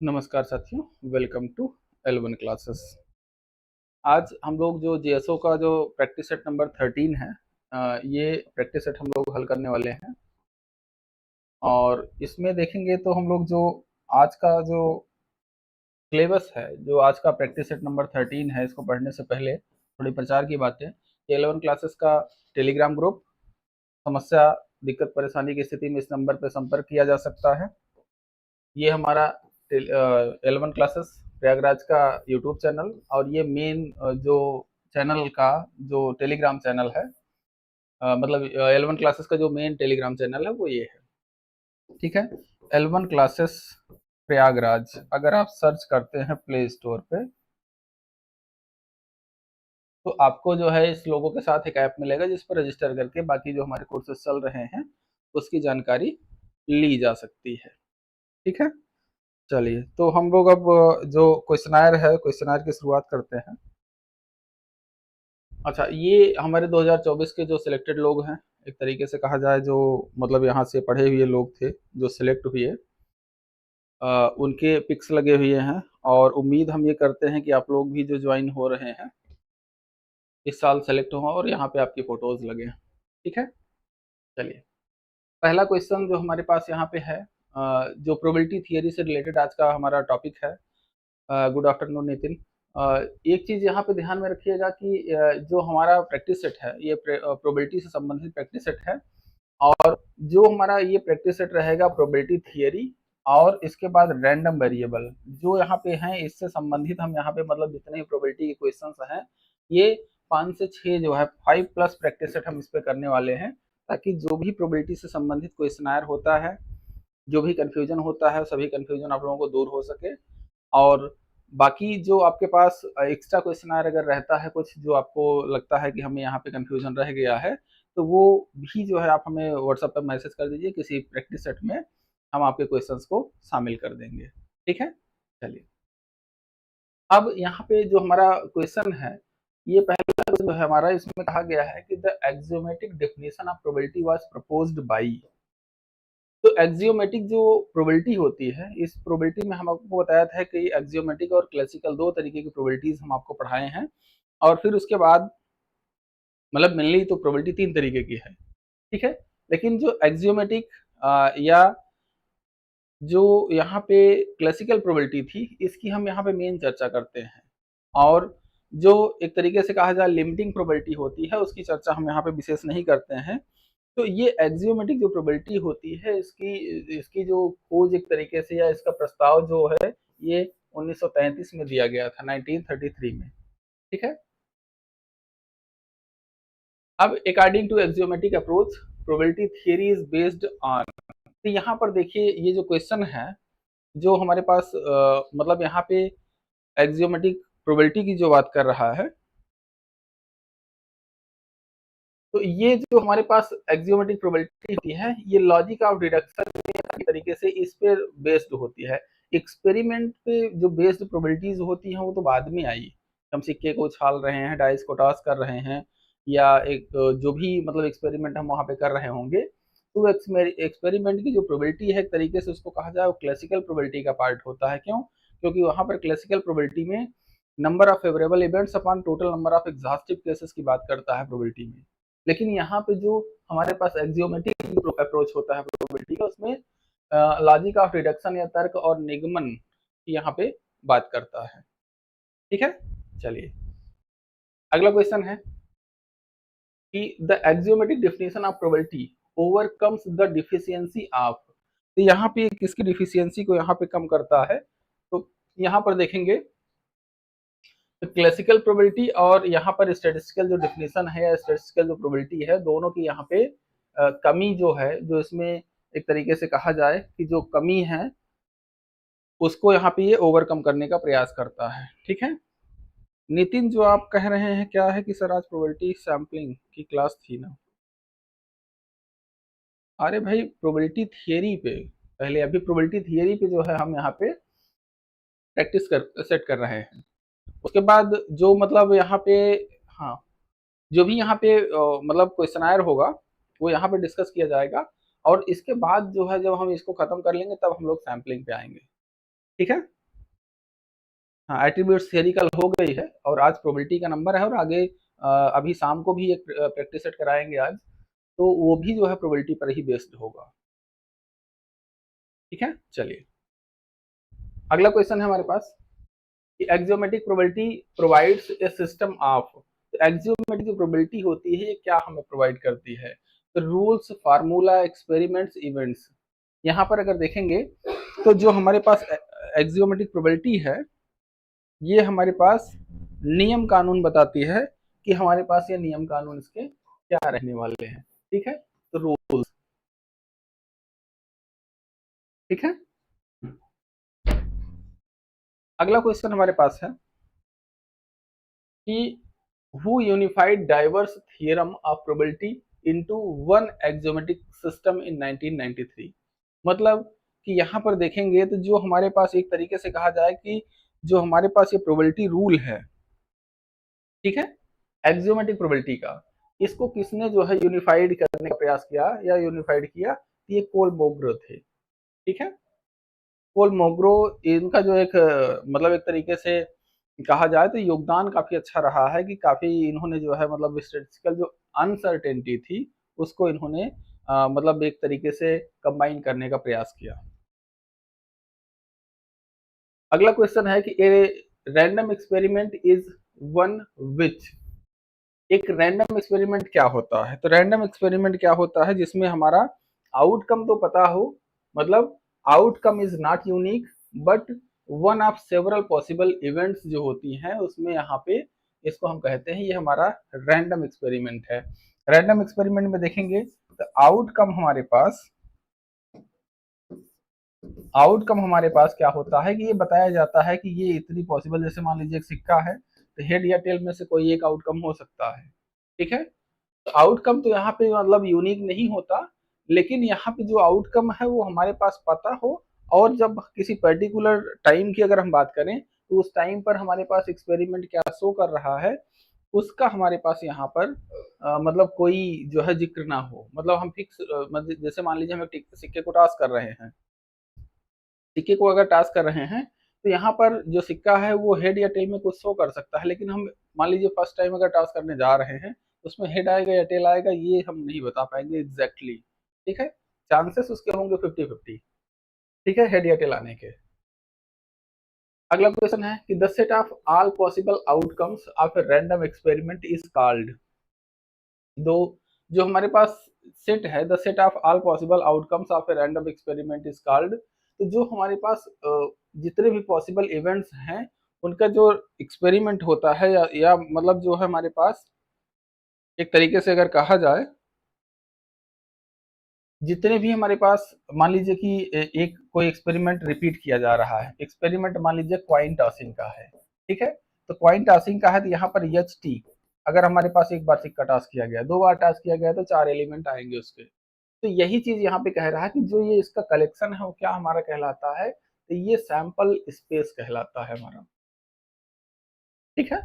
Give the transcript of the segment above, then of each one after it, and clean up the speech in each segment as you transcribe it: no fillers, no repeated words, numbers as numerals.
नमस्कार साथियों, welcome to L1 classes. आज हम लोग जो जेएसओ का जो प्रैक्टिस सेट नंबर 13 है, ये प्रैक्टिस सेट हम लोग हल करने वाले हैं। और इसमें देखेंगे तो हम लोग जो आज का जो सिलेबस है, जो आज का प्रैक्टिस सेट नंबर 13 है, इसको पढ़ने से पहले थोड़ी प्रचार की बातें। 11 क्लासेस का टेलीग्राम ग्रुप, समस्या दिक्कत परेशानी की स्थिति में इस नंबर पर संपर्क किया जा सकता है। ये हमारा 11 क्लासेस प्रयागराज का यूट्यूब चैनल, और ये मेन जो चैनल का जो टेलीग्राम चैनल है, मतलब 11 क्लासेस का जो मेन टेलीग्राम चैनल है वो ये है। ठीक है, 11 क्लासेस प्रयागराज अगर आप सर्च करते हैं प्ले स्टोर पे, तो आपको जो है इस लोगों के साथ एक ऐप मिलेगा जिस पर रजिस्टर करके बाकी जो हमारे कोर्सेज चल रहे हैं उसकी जानकारी ली जा सकती है। ठीक है, चलिए तो हम लोग अब जो क्वेश्चनायर है, क्वेश्चनायर की शुरुआत करते हैं। अच्छा, ये हमारे 2024 के जो सिलेक्टेड लोग हैं, एक तरीके से कहा जाए, जो मतलब यहाँ से पढ़े हुए लोग थे जो सिलेक्ट हुए, उनके पिक्स लगे हुए हैं। और उम्मीद हम ये करते हैं कि आप लोग भी जो ज्वाइन हो रहे हैं इस साल सेलेक्ट हो और यहाँ पे आपकी फोटोज लगे। ठीक है, चलिए पहला क्वेश्चन जो हमारे पास यहाँ पे है, जो प्रोबेबिलिटी थियरी से रिलेटेड आज का हमारा टॉपिक है। Good afternoon Nitin. एक चीज़ यहाँ पे ध्यान में रखिएगा कि जो हमारा प्रैक्टिस सेट है ये प्रोबेबिलिटी से संबंधित प्रैक्टिस सेट है। और जो हमारा ये प्रैक्टिस सेट रहेगा प्रोबेबिलिटी थियरी और इसके बाद रैंडम वेरिएबल जो यहाँ पे हैं इससे संबंधित, हम यहाँ पे मतलब जितने भी प्रोबेबिलिटी के क्वेश्चंस हैं ये 5 से 6 जो है 5+ प्रैक्टिस सेट हम इस पे करने वाले हैं, ताकि जो भी प्रोबेबिलिटी से संबंधित क्वेश्चनायर होता है, जो भी कंफ्यूजन होता है, सभी कंफ्यूजन आप लोगों को दूर हो सके। और बाकी जो आपके पास एक्स्ट्रा क्वेश्चनायर अगर रहता है कुछ जो आपको लगता है कि हमें यहाँ पे कंफ्यूजन रह गया है, तो वो भी जो है आप हमें व्हाट्सएप पर मैसेज कर दीजिए, किसी प्रैक्टिस सेट में हम आपके क्वेश्चंस को शामिल कर देंगे। ठीक है, चलिए अब यहाँ पे जो हमारा क्वेश्चन है, ये पहला जो है हमारा, इसमें कहा गया है कि the axiomatic definition of probability was proposed by. तो एक्सियोमेटिक जो प्रोबेबिलिटी होती है, इस प्रोबेबिलिटी में हम आपको बताया था कि एक्सियोमेटिक और क्लासिकल दो तरीके की प्रोबेबिलिटीज हम आपको पढ़ाए हैं। और फिर उसके बाद मतलब मेनली तो प्रोबेबिलिटी 3 तरीके की है। ठीक है, लेकिन जो एक्सियोमेटिक या जो यहाँ पे क्लासिकल प्रोबेबिलिटी थी, इसकी हम यहाँ पे मेन चर्चा करते हैं। और जो एक तरीके से कहा जाए लिमिटिंग प्रोबेबिलिटी होती है, उसकी चर्चा हम यहाँ पे विशेष नहीं करते हैं। तो ये एक्सियोमेटिक जो प्रोबेबिलिटी होती है, इसकी इसकी जो खोज एक तरीके से या इसका प्रस्ताव जो है ये 1933 में दिया गया था, 1933 में। ठीक है, अब according to axiomatic approach probability theory is based on. तो यहाँ पर देखिए ये जो क्वेश्चन है जो हमारे पास मतलब यहाँ पे एक्सियोमेटिक प्रोबेबिलिटी की जो बात कर रहा है, तो ये जो हमारे पास एक्सियोमेटिक प्रोबेबिलिटी होती है ये लॉजिक ऑफ डिडक्शन के तरीके से इस पे बेस्ड होती है। एक्सपेरिमेंट पे जो बेस्ड प्रोबेबिलिटीज होती हैं वो तो बाद में आई। हम सिक्के को उछाल रहे हैं, डाइस को टॉस कर रहे हैं, या एक जो भी मतलब एक्सपेरिमेंट हम वहाँ पे कर रहे होंगे, तो एक्सपेरिमेंट की जो प्रोबेबिलिटी है एक तरीके से उसको कहा जाए वो क्लासिकल प्रोबेबिलिटी का पार्ट होता है। क्यों? क्योंकि वहाँ पर क्लासिकल प्रोबेबिलिटी में number of favourable events upon total number of exhaustive cases की बात करता है प्रोबेबिलिटी में। लेकिन यहाँ पे जो हमारे पास एक्सियोमेटिक अप्रोच होता है प्रोबेबिलिटी का, उसमें लॉजिक ऑफ रिडक्शन या तर्क और निगमन की यहाँ पे बात करता है। ठीक है, चलिए अगला क्वेश्चन है कि the axiomatic definition of probability overcomes the deficiency of. तो यहाँ पे किसकी डिफिशियंसी को यहाँ पे कम करता है? तो यहाँ पर देखेंगे तो क्लासिकल प्रोबेबिलिटी और यहाँ पर स्टैटिस्टिकल जो डेफिनेशन है या स्टैटिस्टिकल जो प्रोबेबिलिटी है, दोनों की यहाँ पे कमी जो है, जो इसमें एक तरीके से कहा जाए कि जो कमी है उसको यहाँ पे ये ओवरकम करने का प्रयास करता है। ठीक है, नितिन जो आप कह रहे हैं क्या है कि सर आज प्रोबेबिलिटी सैम्पलिंग की क्लास थी ना? अरे भाई प्रोबेबिलिटी थियरी पे पहले, अभी प्रोबेबिलिटी थियरी पे जो है हम यहाँ पे प्रैक्टिस कर सेट कर रहे हैं। उसके बाद जो मतलब यहाँ पे, हाँ, जो भी यहाँ पे मतलब क्वेश्चनायर होगा वो यहाँ पे डिस्कस किया जाएगा। और इसके बाद जो है जब हम इसको खत्म कर लेंगे तब हम लोग सैम्पलिंग पे आएंगे। ठीक है। हाँ, एट्रीब्यूट्स थियरी कल हो गई है और आज प्रोबेबिलिटी का नंबर है और आगे अभी शाम को भी एक प्रैक्टिस सेट कराएंगे आज, तो वो भी जो है प्रोबेबिलिटी पर ही बेस्ड होगा। ठीक है, चलिए अगला क्वेश्चन है हमारे पास कि axiomatic probability provides a system of, तो एक्सियोमेटिक जो प्रोबेबिलिटी होती है ये क्या हमें प्रोवाइड करती है, तो रूल्स, फार्मूला, एक्सपेरिमेंट्स, इवेंट्स। यहाँ पर अगर देखेंगे तो जो हमारे पास एक्सियोमेटिक प्रोबेबिलिटी है ये हमारे पास नियम कानून बताती है कि हमारे पास ये नियम कानून इसके क्या रहने वाले हैं। ठीक है, तो रूल्स। ठीक है, अगला क्वेश्चन हमारे पास है कि who unified diverse theorem of probability into one axiomatic system in 1993। मतलब कि यहाँ पर देखेंगे तो जो हमारे पास एक तरीके से कहा जाए कि जो हमारे पास ये प्रोबेबिलिटी रूल है, ठीक है, एक्सियोमेटिक प्रोबेबिलिटी का, इसको किसने जो है यूनिफाइड करने का प्रयास किया या यूनिफाइड किया, ये कोलमोग्रो थे। ठीक है, कोलमोग्रो, इनका जो एक मतलब एक तरीके से कहा जाए तो योगदान काफी अच्छा रहा है कि काफी इन्होंने जो है मतलब स्टैटिस्टिकल जो अनसर्टेनिटी थी उसको इन्होंने मतलब एक तरीके से कंबाइन करने का प्रयास किया। अगला क्वेश्चन है कि a random experiment is one which, एक रैंडम एक्सपेरिमेंट क्या होता है, तो रैंडम एक्सपेरिमेंट क्या होता है जिसमें हमारा आउटकम तो पता हो, मतलब outcome is not unique but one of several possible events जो होती हैं उसमें यहाँ पे इसको हम कहते हैं ये हमारा रैंडम एक्सपेरिमेंट है। रैंडम एक्सपेरिमेंट में देखेंगे तो आउटकम हमारे पास क्या होता है कि ये बताया जाता है कि ये इतनी पॉसिबल, जैसे मान लीजिए एक सिक्का है तो हेड या टेल में से कोई एक आउटकम हो सकता है। ठीक है, तो आउटकम तो यहाँ पे मतलब यूनिक नहीं होता, लेकिन यहाँ पे जो आउटकम है वो हमारे पास पता हो और जब किसी पर्टिकुलर टाइम की अगर हम बात करें तो उस टाइम पर हमारे पास एक्सपेरिमेंट क्या शो कर रहा है उसका हमारे पास यहाँ पर मतलब कोई जो है जिक्र ना हो, मतलब हम फिक्स मतलब जैसे मान लीजिए हम एक सिक्के को टास्क कर रहे हैं, सिक्के को अगर टास्क कर रहे हैं तो यहाँ पर जो सिक्का है वो हेड या टेल में कुछ शो कर सकता है, लेकिन हम मान लीजिए फर्स्ट टाइम अगर टास्क करने जा रहे हैं उसमें हेड आएगा या टेल आएगा ये हम नहीं बता पाएंगे एग्जैक्टली। ठीक है, चांसेस उसके होंगे 50-50। ठीक है, हेड या टेल आने के। अगला क्वेश्चन है कि the set of all possible outcomes of a random experiment is called, दो जो हमारे पास सेट है the set of all possible outcomes of a random experiment is called, तो जो हमारे पास जितने भी पॉसिबल इवेंट्स हैं उनका जो एक्सपेरिमेंट होता है या मतलब जो है हमारे पास एक तरीके से अगर कहा जाए जितने भी हमारे पास मान लीजिए कि एक कोई एक्सपेरिमेंट रिपीट किया जा रहा है, एक्सपेरिमेंट मान लीजिए क्वाइन टॉसिंग का है। ठीक है, तो क्वाइन टॉसिंग का है तो यहाँ पर एच टी, अगर हमारे पास एक बार सिक्का टास्क किया गया, दो बार टास्क किया गया तो 4 एलिमेंट आएंगे उसके। तो यही चीज यहाँ पे कह रहा है कि जो ये इसका कलेक्शन है वो क्या हमारा कहलाता है, तो ये सैंपल स्पेस कहलाता है हमारा। ठीक है,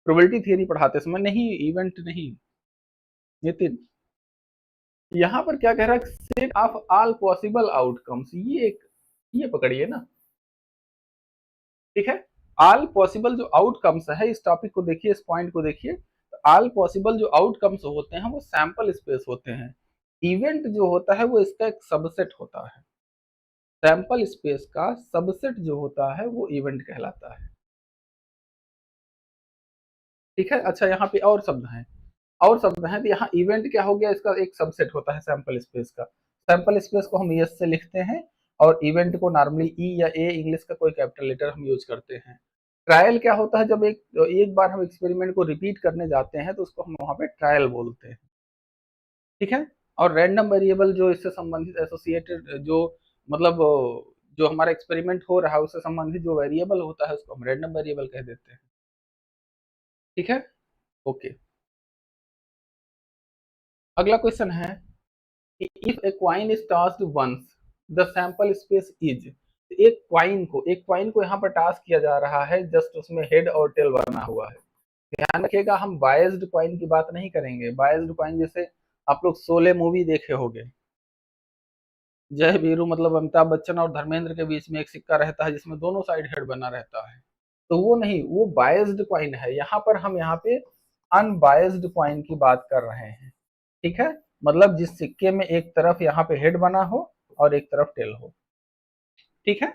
प्रोबेबिलिटी थियरी पढ़ाते समय नहीं, इवेंट नहीं। नितिन, यहाँ पर क्या कह रहा है, set of all possible outcomes, ये पकड़िए ना। ठीक है, ऑल पॉसिबल जो आउटकम्स है, इस टॉपिक को देखिए, इस पॉइंट को देखिए, तो ऑल पॉसिबल जो आउटकम्स होते हैं वो सैंपल स्पेस होते हैं। इवेंट जो होता है वो इसका एक सबसेट होता है, सैंपल स्पेस का सबसेट जो होता है वो इवेंट कहलाता है। ठीक है, अच्छा यहाँ पे और शब्द हैं, और शब्द हैं, तो यहाँ इवेंट क्या हो गया, इसका एक सबसेट होता है सैंपल स्पेस का। सैंपल स्पेस को हम एस से लिखते हैं और इवेंट को नॉर्मली ई या ए, इंग्लिश का कोई कैपिटल लेटर हम यूज करते हैं। ट्रायल क्या होता है, जब एक बार हम एक्सपेरिमेंट को रिपीट करने जाते हैं तो उसको हम वहां पे ट्रायल बोलते हैं। ठीक है, और रैंडम वेरिएबल जो इससे संबंधित एसोसिएटेड जो मतलब जो हमारा एक्सपेरिमेंट हो रहा है उससे संबंधित जो वेरिएबल होता है उसको हम रैंडम वेरिएबल कह देते हैं। ठीक है, ओके। अगला क्वेश्चन है कि if a coin is tossed once the sample space is, एक क्वाइन को यहाँ पर टास्क किया जा रहा है, जस्ट उसमें हेड और टेल बना हुआ है। ध्यान रखिएगा हम बायस्ड क्वाइन की बात नहीं करेंगे, बायस्ड क्वाइन जैसे आप लोग शोले मूवी देखे होंगे, जय वीरू मतलब अमिताभ बच्चन और धर्मेंद्र के बीच में एक सिक्का रहता है जिसमें दोनों साइड हेड बना रहता है, तो वो नहीं, वो बायस्ड कॉइन है। यहाँ पर हम यहाँ पे अनबायस्ड कॉइन की बात कर रहे हैं, ठीक है। मतलब जिस सिक्के में एक तरफ यहाँ पे हेड बना हो और एक तरफ टेल हो, ठीक है।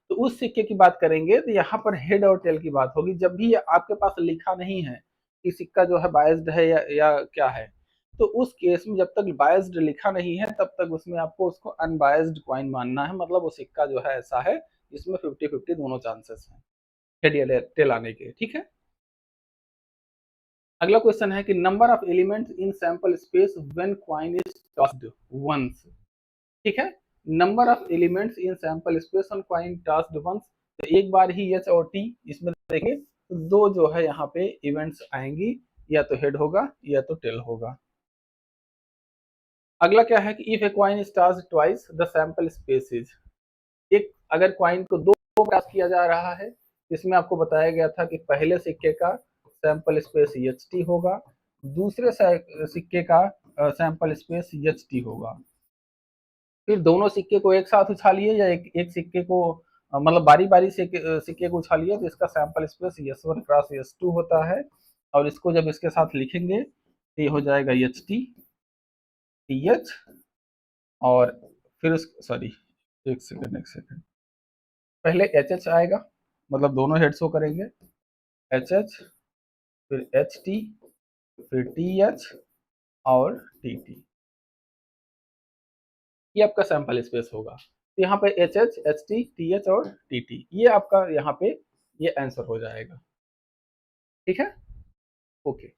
तो उस सिक्के की बात करेंगे तो यहाँ पर हेड और टेल की बात होगी। जब भी आपके पास लिखा नहीं है कि सिक्का जो है बायस्ड है या क्या है, तो उस केस में जब तक बायस्ड लिखा नहीं है तब तक उसमें आपको उसको अनबायस्ड कॉइन मानना है। मतलब वो सिक्का जो है ऐसा है जिसमें 50-50 दोनों चांसेस हैं हेड या टेल आने के, ठीक है। अगला क्वेश्चन है कि number of elements in sample space when coin is tossed once, ठीक है। Number of elements in sample space on coin tossed once, तो एक बार ही एच और टी इसमें देखेंगे तो दो जो है यहाँ पे इवेंट्स आएंगी, या तो हेड होगा या तो टेल होगा। अगला क्या है कि if a coin is tossed twice the sample space is, एक अगर कॉइन को दो टॉस किया जा रहा है, इसमें आपको बताया गया था कि पहले सिक्के का सैंपल स्पेस एच टी होगा, दूसरे सिक्के का सैंपल स्पेस एच टी होगा। फिर दोनों सिक्के को एक साथ उछालिए या एक सिक्के को मतलब बारी बारी से सिक्के को उछालिए, तो इसका sample space S1 cross S2 होता है। और इसको जब इसके साथ लिखेंगे तो ये हो जाएगा एच टी टी एच, और फिर सॉरी एक सेकंड, पहले एच एच आएगा, मतलब दोनों हेड शो करेंगे, एच एच, फिर एच टी, फिर टी एच और टी टी, ये आपका सैंपल स्पेस होगा। तो यहाँ पे H H, H T, T H और टी टी, ये आपका यहाँ पे ये आंसर हो जाएगा, ठीक है। ओके,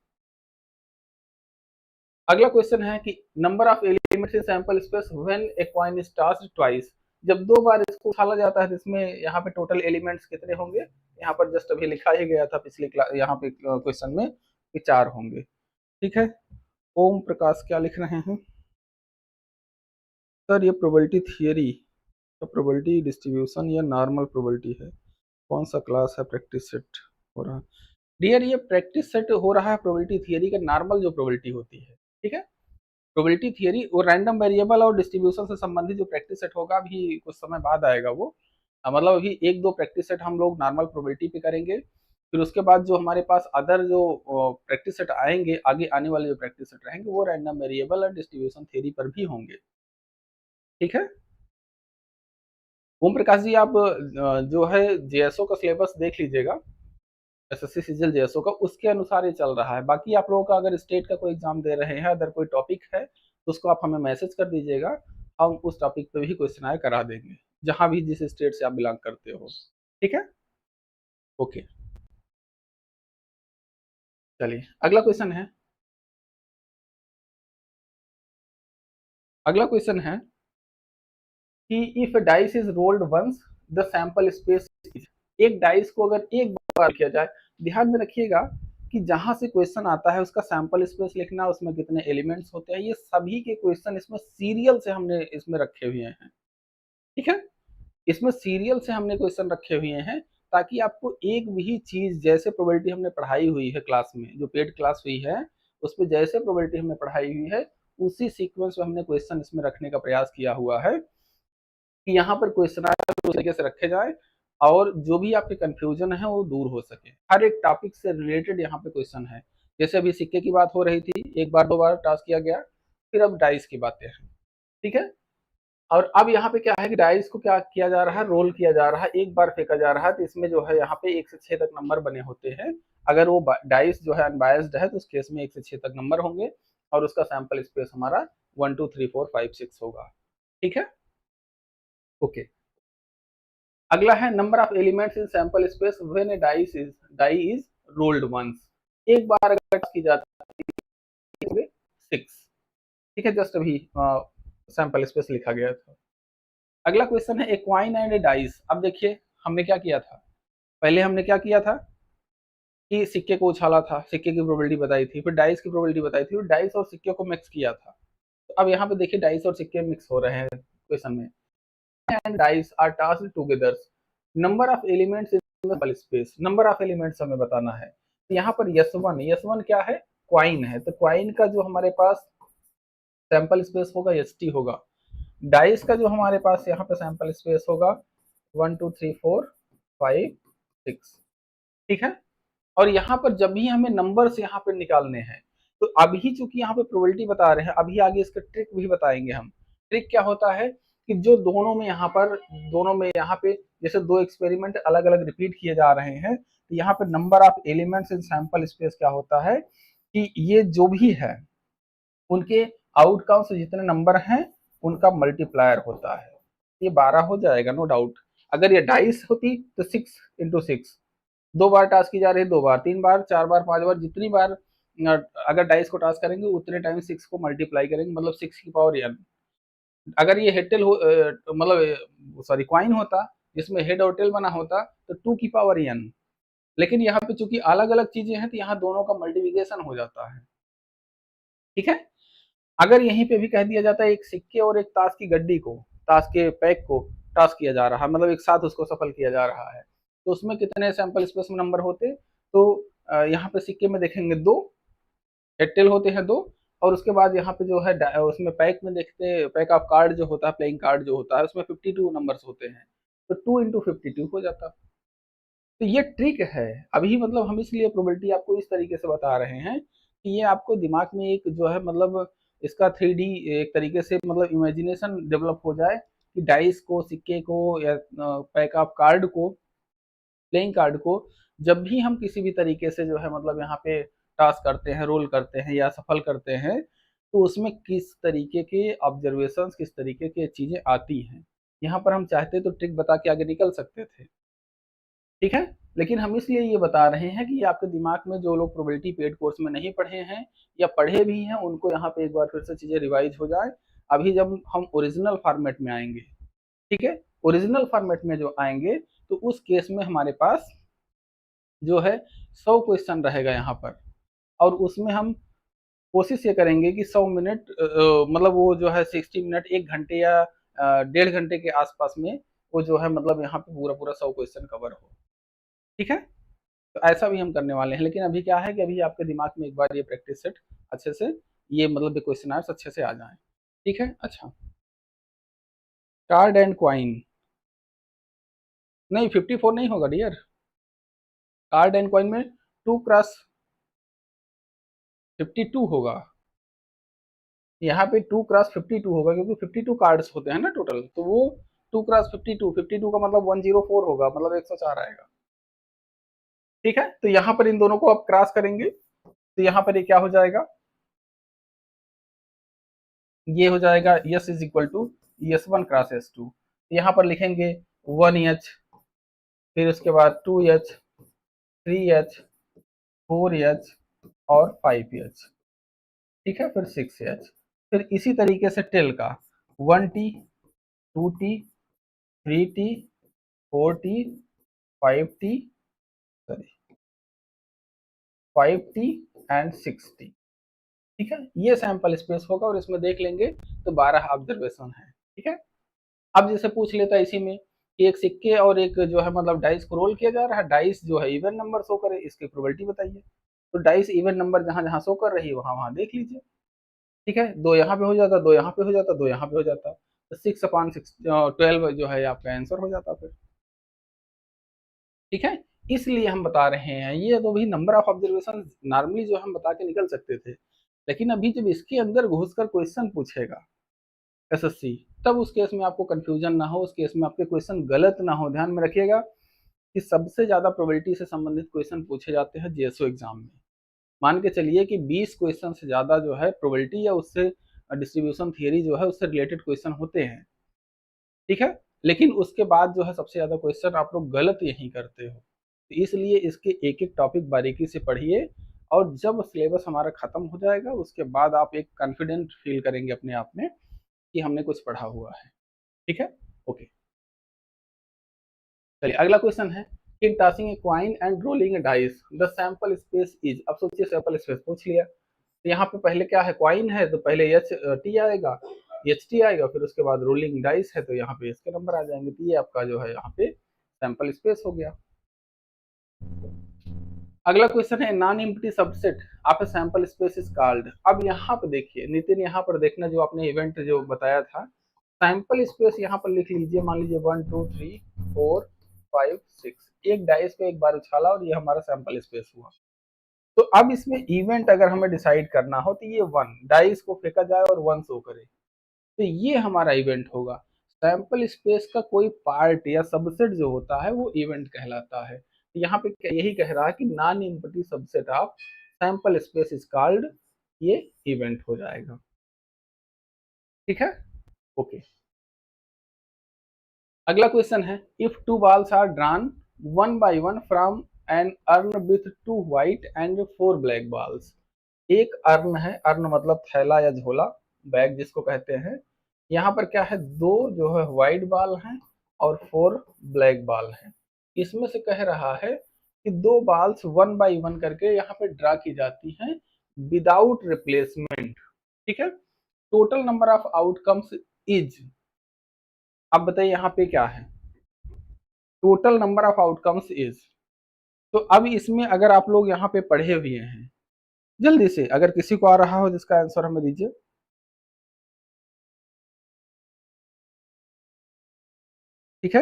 अगला क्वेश्चन है कि number of elements in sample space when A coin is tossed twice, जब दो बार इसको उछाला जाता है तो इसमें यहाँ पे टोटल एलिमेंट्स कितने होंगे, यहाँ पर जस्ट अभी लिखा ही गया था पिछले क्लास यहाँ पे क्वेश्चन में कि 4 होंगे, ठीक है। ओम प्रकाश क्या लिख रहे हैं सर, ये प्रोबेबिलिटी थियरी तो प्रोबेबिलिटी डिस्ट्रीब्यूशन या नॉर्मल प्रोबेबिलिटी है, कौन सा क्लास है, प्रैक्टिस सेट हो रहा है? डियर ये प्रैक्टिस सेट हो रहा है प्रोबेबिलिटी थियरी का नॉर्मल जो प्रोबेबिलिटी होती है, ठीक है। प्रोबेबिलिटी थियरी वो रैंडम वेरिएबल और डिस्ट्रीब्यूशन से संबंधित जो प्रैक्टिस सेट होगा अभी कुछ समय बाद आएगा वो, मतलब अभी एक दो प्रैक्टिस सेट हम लोग नॉर्मल प्रोबेबिलिटी पे करेंगे, फिर उसके बाद जो हमारे पास अदर जो प्रैक्टिस सेट आएंगे, आगे आने वाले जो प्रैक्टिस सेट रहेंगे वो रैंडम वेरिएबल और डिस्ट्रीब्यूशन थियरी पर भी होंगे, ठीक है। ओम प्रकाश जी आप जो है जेएसओ का सिलेबस देख लीजिएगा, एसएससी सीजीएल जेएसओ का, उसके अनुसार ये चल रहा है। बाकी आप लोगों का अगर स्टेट का कोई एग्जाम दे रहे हैं, अगर कोई टॉपिक है तो उसको आप हमें मैसेज कर दीजिएगा, हम उस टॉपिक पे भी क्वेश्चन आए करा देंगे, जहां भी जिस स्टेट से आप बिलोंग करते हो, ठीक है। ओके, चलिए अगला क्वेश्चन है, अगला क्वेश्चन है कि if dice is rolled once the sample space is, एक डाइस को अगर एक बार किया जाए, ध्यान में रखिएगा कि जहां से क्वेश्चन आता है उसका सैंपल स्पेस लिखना, उसमें कितने एलिमेंट्स होते हैं, ये सभी के क्वेश्चन इसमें सीरियल से हमने इसमें रखे हुए हैं, ठीक है। इसमें सीरियल से हमने क्वेश्चन रखे हुए हैं ताकि आपको एक भी चीज, जैसे प्रोबेबिलिटी हमने पढ़ाई हुई है क्लास में, जो पेड क्लास हुई है उसमें जैसे प्रोबेबिलिटी हमने पढ़ाई हुई है उसी सीक्वेंस में हमने क्वेश्चन इसमें रखने का प्रयास किया हुआ है कि यहाँ पर क्वेश्चन आए तो उस तरीके से रखे जाए और जो भी आपके कंफ्यूजन है वो दूर हो सके। हर एक टॉपिक से रिलेटेड यहाँ पे क्वेश्चन है, जैसे अभी सिक्के की बात हो रही थी, एक बार दो बार टास्क किया गया, फिर अब डाइस की बातें हैं, ठीक है। और अब यहाँ पे क्या है कि डाइस को क्या किया जा रहा है, रोल किया जा रहा है, एक बार फेंका जा रहा है, तो इसमें जो है यहाँ पे 1 से 6 तक नंबर बने होते हैं। अगर वो डाइस जो है अनबायस्ड है तो उस केस में 1 से 6 तक नंबर होंगे और उसका सैंपल स्पेस हमारा 1 2 3 4 5 6 होगा, ठीक है। ओके, अगला है number of elements in sample space when a die is rolled once, एक बार अगर की जाती है 6, ठीक है, जस्ट अभी सैंपल स्पेस लिखा गया था। अगला क्वेश्चन है ए क्वाइन एंड ए डाइस, अब देखिए हमने क्या किया था, पहले हमने क्या किया था कि सिक्के को उछाला था, सिक्के की प्रोबेबिलिटी बताई थी, फिर डाइस की प्रोबेबिलिटी बताई थी, फिर डाइस और सिक्के को मिक्स किया था। तो अब यहाँ पे देखिए डाइस और सिक्के मिक्स हो रहे हैं क्वेश्चन में, and dice are tossed together, number of elements in sample space, number of elements हमें बताना है। तो यहाँ पर यस वन क्या है, क्वाइन है, तो क्वाइन का जो हमारे पास सैंपल स्पेस होगा एच टी होगा, डाइस का जो हमारे पास यहाँ पे सैंपल स्पेस होगा 1 2 3 4 5 6, ठीक है। और यहाँ पर जब भी हमें नंबर्स यहाँ पे निकालने हैं, तो अभी चूंकि यहाँ पे प्रोबेबिलिटी बता रहे हैं, अभी आगे इसका ट्रिक भी बताएंगे हम। ट्रिक क्या होता है कि जो दोनों में यहाँ पे जैसे दो एक्सपेरिमेंट अलग अलग रिपीट किए जा रहे हैं, तो यहाँ पे number of elements in sample space क्या होता है कि ये जो भी है उनके आउटकम से जितने नंबर हैं उनका मल्टीप्लायर होता है। ये 12 हो जाएगा नो डाउट। अगर ये डाइस होती तो 6 × 6, 2 बार टास्क की जा रही है, 2 बार, 3 बार, 4 बार, 5 बार, जितनी बार अगर डाइस को टास्क करेंगे उतने टाइम 6 को मल्टीप्लाई करेंगे, मतलब 6 की पावर n। अगर ये हेड टेल मतलब सॉरी क्वाइन होता जिसमें हेड और टेल बना होता तो 2 की पावर n। लेकिन यहाँ पे चूंकि अलग अलग चीजें हैं तो यहाँ दोनों का मल्टीप्लिकेशन हो जाता है, ठीक है। अगर यहीं पे भी कह दिया जाता है एक सिक्के और एक ताश की गड्डी को, ताश के पैक को टॉस किया जा रहा है, मतलब एक साथ उसको सफल किया जा रहा है, तो उसमें कितने सैंपल स्पेस में नंबर होते? तो यहाँ पे सिक्के में देखेंगे 2, हेड होते हैं 2, और उसके बाद यहाँ पे जो है उसमें पैक में देखते हैं, पैक ऑफ कार्ड जो होता है, प्लेइंग कार्ड जो होता है, उसमें 52 नंबर्स होते हैं, तो 2 × 52 हो जाता। तो ये ट्रिक है अभी, मतलब हम इसलिए प्रोबेबिलिटी आपको इस तरीके से बता रहे हैं कि ये आपको दिमाग में एक जो है मतलब इसका 3D एक तरीके से मतलब इमेजिनेशन डेवलप हो जाए कि डाइस को, सिक्के को या पैक ऑफ कार्ड को, प्लेइंग कार्ड को जब भी हम किसी भी तरीके से जो है मतलब यहाँ पे टास्क करते हैं, रोल करते हैं या सफल करते हैं, तो उसमें किस तरीके के ऑब्जर्वेशंस, किस तरीके की चीजें आती हैं। यहाँ पर हम चाहते तो ट्रिक बता के आगे निकल सकते थे, ठीक है। लेकिन हम इसलिए ये बता रहे हैं कि आपके दिमाग में जो लोग प्रोबेबिलिटी पेड कोर्स में नहीं पढ़े हैं या पढ़े भी हैं, उनको यहाँ पे एक बार फिर से चीजें रिवाइज हो जाए। अभी जब हम ओरिजिनल फॉर्मेट में आएंगे, ठीक है, ओरिजिनल फॉर्मेट में जो आएंगे तो उस केस में हमारे पास जो है 100 क्वेश्चन रहेगा यहाँ पर, और उसमें हम कोशिश ये करेंगे कि 100 मिनट मतलब वो जो है 60 मिनट, 1 घंटे या 1.5 घंटे के आसपास में वो जो है मतलब यहाँ पे पूरा पूरा 100 क्वेश्चन कवर हो, ठीक है। तो ऐसा भी हम करने वाले हैं। लेकिन अभी क्या है कि अभी आपके दिमाग में एक बार ये प्रैक्टिस सेट अच्छे से, ये मतलब क्वेश्चन आंसर अच्छे से आ जाए, ठीक है। अच्छा, कार्ड एंड क्वाइन, नहीं 54 नहीं होगा डियर। कार्ड एंड क्वाइन में 2 × 52 होगा, यहाँ पे 2 × 52 होगा क्योंकि 52 कार्ड्स होते हैं ना टोटल, तो वो 2 × 52, 52 का मतलब 104 होगा, मतलब 104 आएगा, ठीक है। तो यहाँ पर इन दोनों को आप क्रॉस करेंगे तो यहाँ पर ये क्या हो जाएगा, ये हो जाएगा yes is equal to S1 × S2। यहाँ पर लिखेंगे 1H, फिर उसके बाद 2H, 3H, 4H और 5H, ठीक है, फिर 6H। फिर इसी तरीके से टेल का 1T, 2T, 3T, 4T, 5T, sorry 5T and 6T, ठीक है। ये सैंपल स्पेस होगा और इसमें देख लेंगे तो 12 ऑब्जर्वेशन है, ठीक है। अब जैसे पूछ लेता है इसी में कि एक सिक्के और एक जो है मतलब डाइस को रोल किया जा रहा है, डाइस जो है इवन नंबर शो करे, इसकी प्रोबेबिलिटी बताइए। तो डाइस इवन नंबर जहां जहां शो कर रही है वहां वहां देख लीजिए, ठीक है। 2 यहाँ पे हो जाता, 2 यहाँ पे हो जाता, 2 यहाँ पे हो जाता, तो 6/6 12 जो है आपका आंसर हो जाता फिर, ठीक है। इसलिए हम बता रहे हैं, ये तो भी नंबर ऑफ ऑब्जर्वेशन नॉर्मली जो हम बता के निकल सकते थे, लेकिन अभी जब इसके अंदर घुसकर क्वेश्चन पूछेगा एसएससी, तब उस केस में आपको कंफ्यूजन ना हो, उस केस में आपके क्वेश्चन गलत ना हो। ध्यान में रखिएगा कि सबसे ज्यादा प्रोबेबिलिटी से संबंधित क्वेश्चन पूछे जाते हैं जेएसओ एग्जाम में। मान के चलिए कि 20 क्वेश्चन से ज्यादा जो है प्रोबेबिलिटी या उससे डिस्ट्रीब्यूशन थियरी जो है उससे रिलेटेड क्वेश्चन होते हैं, ठीक है। लेकिन उसके बाद जो है सबसे ज्यादा क्वेश्चन आप लोग गलत यही करते हो, तो इसलिए इसके एक एक टॉपिक बारीकी से पढ़िए, और जब सिलेबस हमारा खत्म हो जाएगा उसके बाद आप एक कॉन्फिडेंट फील करेंगे अपने आप में कि हमने कुछ पढ़ा हुआ है, ठीक है। ओके, चलिए अगला क्वेश्चन है, in tossing a coin and rolling a dice the sample space is. अब सोचिए सैंपल स्पेस पूछ लिया, तो यहाँ पे पहले क्या है, क्वाइन है तो पहले एच टी आएगा, एच टी आएगा, फिर उसके बाद रोलिंग डाइस है तो यहाँ पे इसके नंबर आ जाएंगे, तो ये आपका जो है यहाँ पे सैंपल स्पेस हो गया। अगला क्वेश्चन है non empty subset of A sample space is called. अब यहाँ पे देखिए नितिन, यहाँ पर देखना जो आपने इवेंट जो बताया था सैंपल स्पेस यहाँ पर लिख लीजिए, मान लीजिए 1 2 3 4 5 6, एक डाइस पे एक बार उछाला और ये हमारा सैंपल स्पेस हुआ। तो अब इसमें इवेंट अगर हमें डिसाइड करना हो तो ये 1 डाइस को फेंका जाए और 1 शो करे, तो ये हमारा इवेंट होगा। सैंपल स्पेस का कोई पार्ट या सबसेट जो होता है वो इवेंट कहलाता है। तो यहाँ पे यही कह रहा है कि non empty subset of sample space is called, ये इवेंट हो जाएगा। ठीक है, ओके। अगला क्वेश्चन है, if two balls are drawn one by one from an urn with two white and four black balls. एक अर्न है, अर्न मतलब थैला या झोला, बैग जिसको कहते हैं। यहाँ पर क्या है, दो जो है व्हाइट बॉल हैं और फोर ब्लैक बॉल हैं। इसमें से कह रहा है कि दो बॉल्स वन बाय वन करके यहाँ पे ड्रा की जाती हैं विदाउट रिप्लेसमेंट। ठीक है, total number of outcomes is, अब बताइए यहाँ पे क्या है, total number of outcomes is. तो अब इसमें अगर आप लोग यहाँ पे पढ़े हुए हैं, जल्दी से अगर किसी को आ रहा हो जिसका आंसर हमें दीजिए। ठीक है,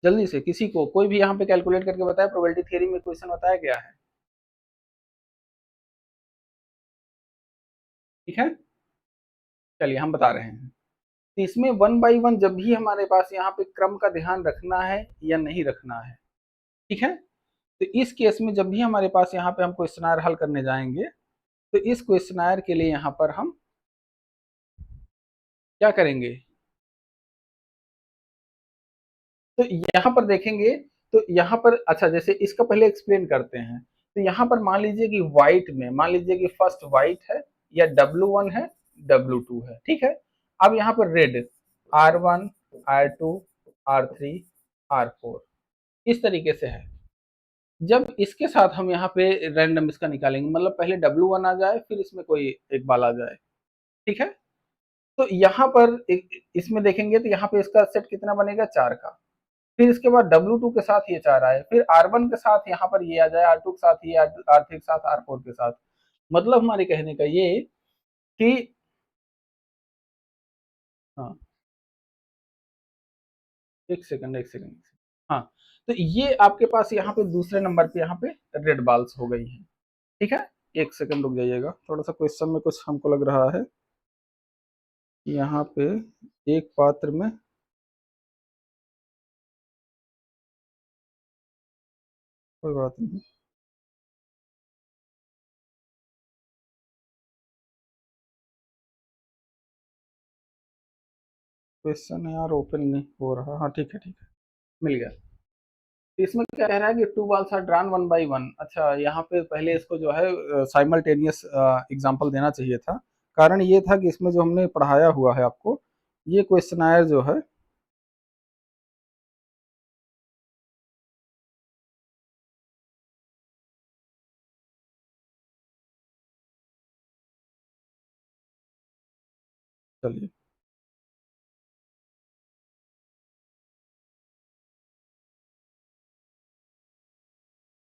जल्दी से किसी को, कोई भी यहाँ पे कैलकुलेट करके बताए, प्रोबेबिलिटी थ्योरी में क्वेश्चन बताया गया है। ठीक है, चलिए हम बता रहे हैं। तो इसमें वन बाई वन जब भी हमारे पास यहाँ पे क्रम का ध्यान रखना है या नहीं रखना है। ठीक है, तो इस केस में जब भी हमारे पास यहाँ पे हम क्वेश्चनायर हल करने जाएंगे, तो इस क्वेश्चनायर के लिए यहाँ पर हम क्या करेंगे, तो यहाँ पर देखेंगे, तो यहाँ पर अच्छा जैसे इसका पहले एक्सप्लेन करते हैं। तो यहाँ पर मान लीजिए कि व्हाइट में, मान लीजिए कि फर्स्ट व्हाइट है या W1 है, W2 है। ठीक है, अब यहाँ पर red R1 R2 R3 R4 इस तरीके से है। जब इसके साथ हम यहाँ पे रैंडम इसका निकालेंगे, मतलब पहले W1 आ जाए फिर इसमें कोई एक बाल आ जाए। ठीक है, तो यहाँ पर इसमें देखेंगे तो यहाँ पे इसका सेट कितना बनेगा, 4 का। फिर इसके बाद W2 के साथ ये 4 आए, फिर R1 के साथ यहाँ पर ये आ जाए, R2 के साथ ये, R3 के साथ, R4 के साथ। मतलब हमारे कहने का ये कि हाँ, एक सेकंड एक सेकंड, हाँ, तो ये आपके पास यहाँ पे दूसरे नंबर पे यहाँ पे रेड बॉल्स हो गई हैं। ठीक है, एक सेकंड रुक जाइएगा, थोड़ा सा क्वेश्चन में कुछ हमको लग रहा है कि यहाँ पे एक पात्र में, कोई बात नहीं, क्वेश्चन यार ओपन नहीं हो रहा। हाँ ठीक है ठीक है, मिल गया। इसमें क्या कह रहा है कि two balls are drawn one by one. अच्छा, यहाँ पे पहले इसको जो है साइमल्टेनियस एग्जांपल देना चाहिए था। कारण ये था कि इसमें जो हमने पढ़ाया हुआ है आपको, ये क्वेश्चनायर जो है, चलिए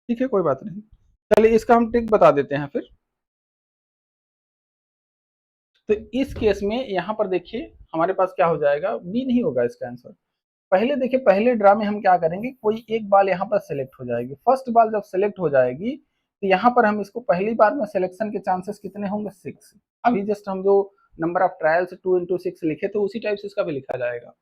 ठीक है, कोई बात नहीं। चलिए इसका हम ट्रिक बता देते हैं फिर। तो इस केस में यहाँ पर देखिए हमारे पास क्या हो जाएगा, बी नहीं होगा इसका आंसर। पहले देखिए, पहले ड्रा में हम क्या करेंगे, कोई एक बाल यहाँ पर सिलेक्ट हो जाएगी। फर्स्ट बाल जब सिलेक्ट हो जाएगी तो यहाँ पर हम इसको पहली बार में सिलेक्शन के चांसेस कितने होंगे, 6। अभी जस्ट हम जो नंबर ऑफ ट्रायल्स 2 into 6 लिखे तो उसी टाइप से इसका भी लिखा जाएगा।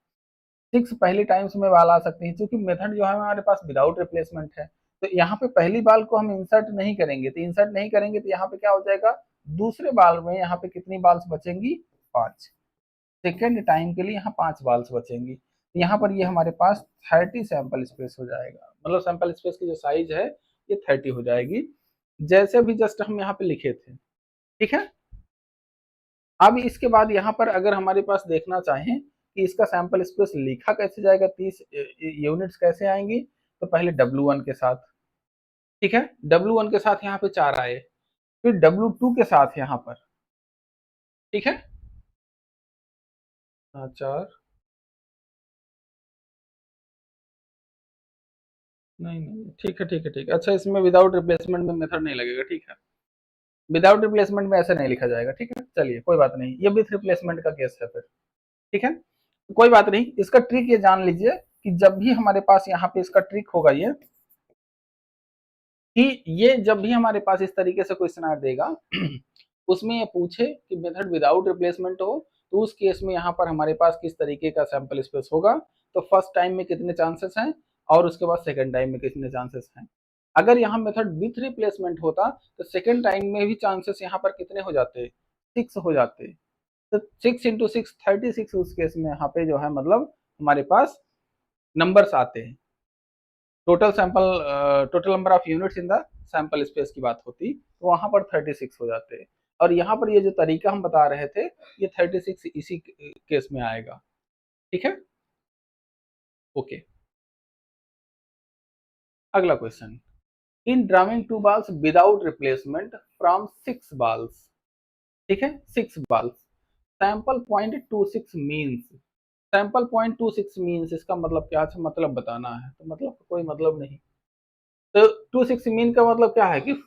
6 पहली टाइम्स में बाल आ सकती है, क्योंकि मेथड जो है हमारे पास विदाउट रिप्लेसमेंट है। तो यहाँ पे पहली बाल को हम इंसर्ट नहीं करेंगे, तो इंसर्ट नहीं करेंगे तो यहाँ पे क्या हो जाएगा, दूसरे बाल में यहाँ पे कितनी बाल्स बचेंगी, 5। सेकेंड टाइम के लिए यहाँ 5 बाल्स बचेंगी। यहाँ पर ये हमारे पास 30 सैंपल स्पेस हो जाएगा, मतलब सैंपल स्पेस की जो साइज है ये 30 हो जाएगी, जैसे अभी जस्ट हम यहाँ पे लिखे थे। ठीक है, अब इसके बाद यहाँ पर अगर हमारे पास देखना चाहें कि इसका सैंपल स्पेस लिखा कैसे जाएगा, 30 यूनिट्स कैसे आएंगी, तो पहले W1 के साथ। ठीक है, W1 के साथ यहाँ पे 4 आए, फिर W2 के साथ यहाँ पर। ठीक है, हाँ 4, नहीं नहीं, ठीक है ठीक है ठीक है। अच्छा, इसमें विदाउट रिप्लेसमेंट में मेथड नहीं लगेगा, ठीक है। विदाउट रिप्लेसमेंट में ऐसे नहीं लिखा जाएगा, ठीक है। चलिए कोई बात नहीं, ये विथ रिप्लेसमेंट का केस है फिर, ठीक है। कोई बात नहीं, इसका ट्रिक ये जान लीजिए कि जब भी हमारे पास यहाँ पे इसका ट्रिक होगा ये, कि ये जब भी हमारे पास इस तरीके से क्वेश्चन आ देगा उसमें ये पूछे कि मेथड विदाउट रिप्लेसमेंट हो, तो उस केस में यहाँ पर हमारे पास किस तरीके का सैंपल स्पेस होगा, तो फर्स्ट टाइम में कितने चांसेस हैं और उसके बाद सेकंड टाइम में कितने चांसेस हैं। अगर यहाँ मेथड विथ रिप्लेसमेंट होता तो सेकंड टाइम में भी चांसेस यहाँ पर कितने हो जाते, 6 हो जाते। तो 6 इंटू 6 36 उस केस में यहाँ पे जो है मतलब हमारे पास नंबर्स आते हैं। Total sample total number of units in the sample space की बात होती तो वहां पर 36 हो जाते। और यहाँ पर ये जो तरीका हम बता रहे थे ये 36 इसी केस में आएगा, ठीक है। ओके, अगला question, in drawing 2 balls without replacement from 6 balls, ठीक है, 6 balls, sample point 26 means, sample point 26 means इसका मतलब क्या है, मतलब बताना है, तो मतलब कोई मतलब नहीं। तो 26 मीन का मतलब क्या है कि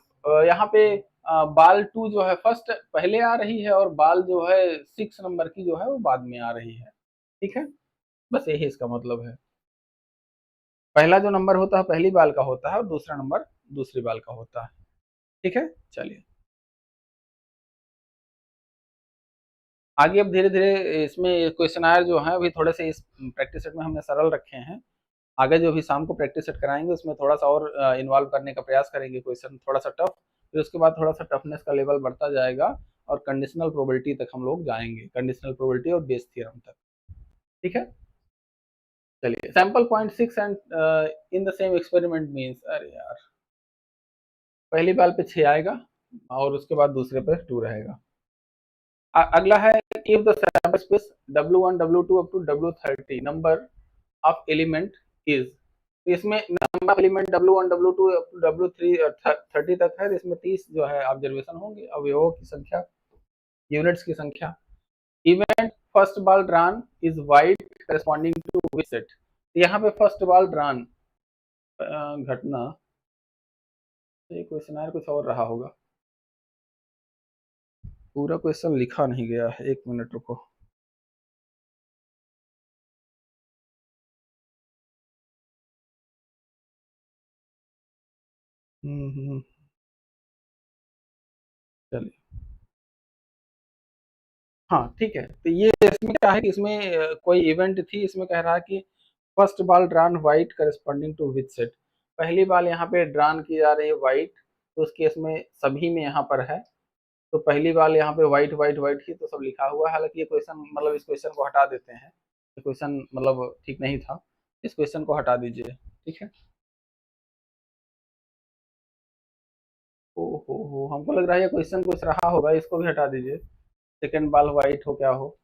यहाँ पे बाल 2 जो है फर्स्ट पहले आ रही है और बाल जो है 6 नंबर की जो है वो बाद में आ रही है, ठीक है। बस यही इसका मतलब है, पहला जो नंबर होता है पहली बाल का होता है और दूसरा नंबर दूसरी बाल का होता है, ठीक है। चलिए आगे अब धीरे धीरे इसमें क्वेश्चन आयर जो है अभी थोड़े से इस प्रैक्टिस सेट में हमने सरल रखे हैं, आगे जो भी शाम को प्रैक्टिस सेट कराएंगे उसमें थोड़ा सा और इन्वॉल्व करने का प्रयास करेंगे, क्वेश्चन थोड़ा सा टफ, फिर उसके बाद थोड़ा सा टफनेस का लेवल बढ़ता जाएगा और कंडीशनल प्रोबेबिलिटी तक हम लोग जाएंगे, कंडीशनल प्रोबेबिलिटी और बेस थ्योरम तक, ठीक है। चलिए sample point 6 and in the same experiment means, अरे यार पहली बाल पे 6 आएगा और उसके बाद दूसरे पे 2 रहेगा। अगला है if the sample space W1 W2 up to W30 number of element is, इसमें number of element W1 W2 up to W30 तक है, इसमें 30 जो है ऑब्जर्वेशन होंगे, अवयवों की संख्या, यूनिट्स की संख्या। Event first ball drawn is white corresponding to which set, यहाँ पे फर्स्ट बॉल ड्रॉन घटना, ये क्वेश्चन आया कुछ और रहा होगा, पूरा क्वेश्चन लिखा नहीं गया है, एक मिनट रुको। चलिए हाँ ठीक है, तो ये इसमें क्या है कि इसमें कोई इवेंट थी, इसमें कह रहा है कि first ball drawn white corresponding to which set, पहली बाल यहाँ पे ड्रॉन की जा रही है व्हाइट, तो उस केस में सभी में यहाँ पर है, तो पहली बाल यहाँ पे व्हाइट व्हाइट व्हाइट ही तो सब लिखा हुआ है, हालांकि ये क्वेश्चन मतलब इस क्वेश्चन को हटा देते हैं, ये क्वेश्चन मतलब ठीक नहीं था, इस क्वेश्चन को हटा दीजिए, ठीक है। ओ हमको लग रहा है ये क्वेश्चन कुछ रहा होगा, इसको भी हटा दीजिए, सेकेंड बाल व्हाइट हो क्या हो,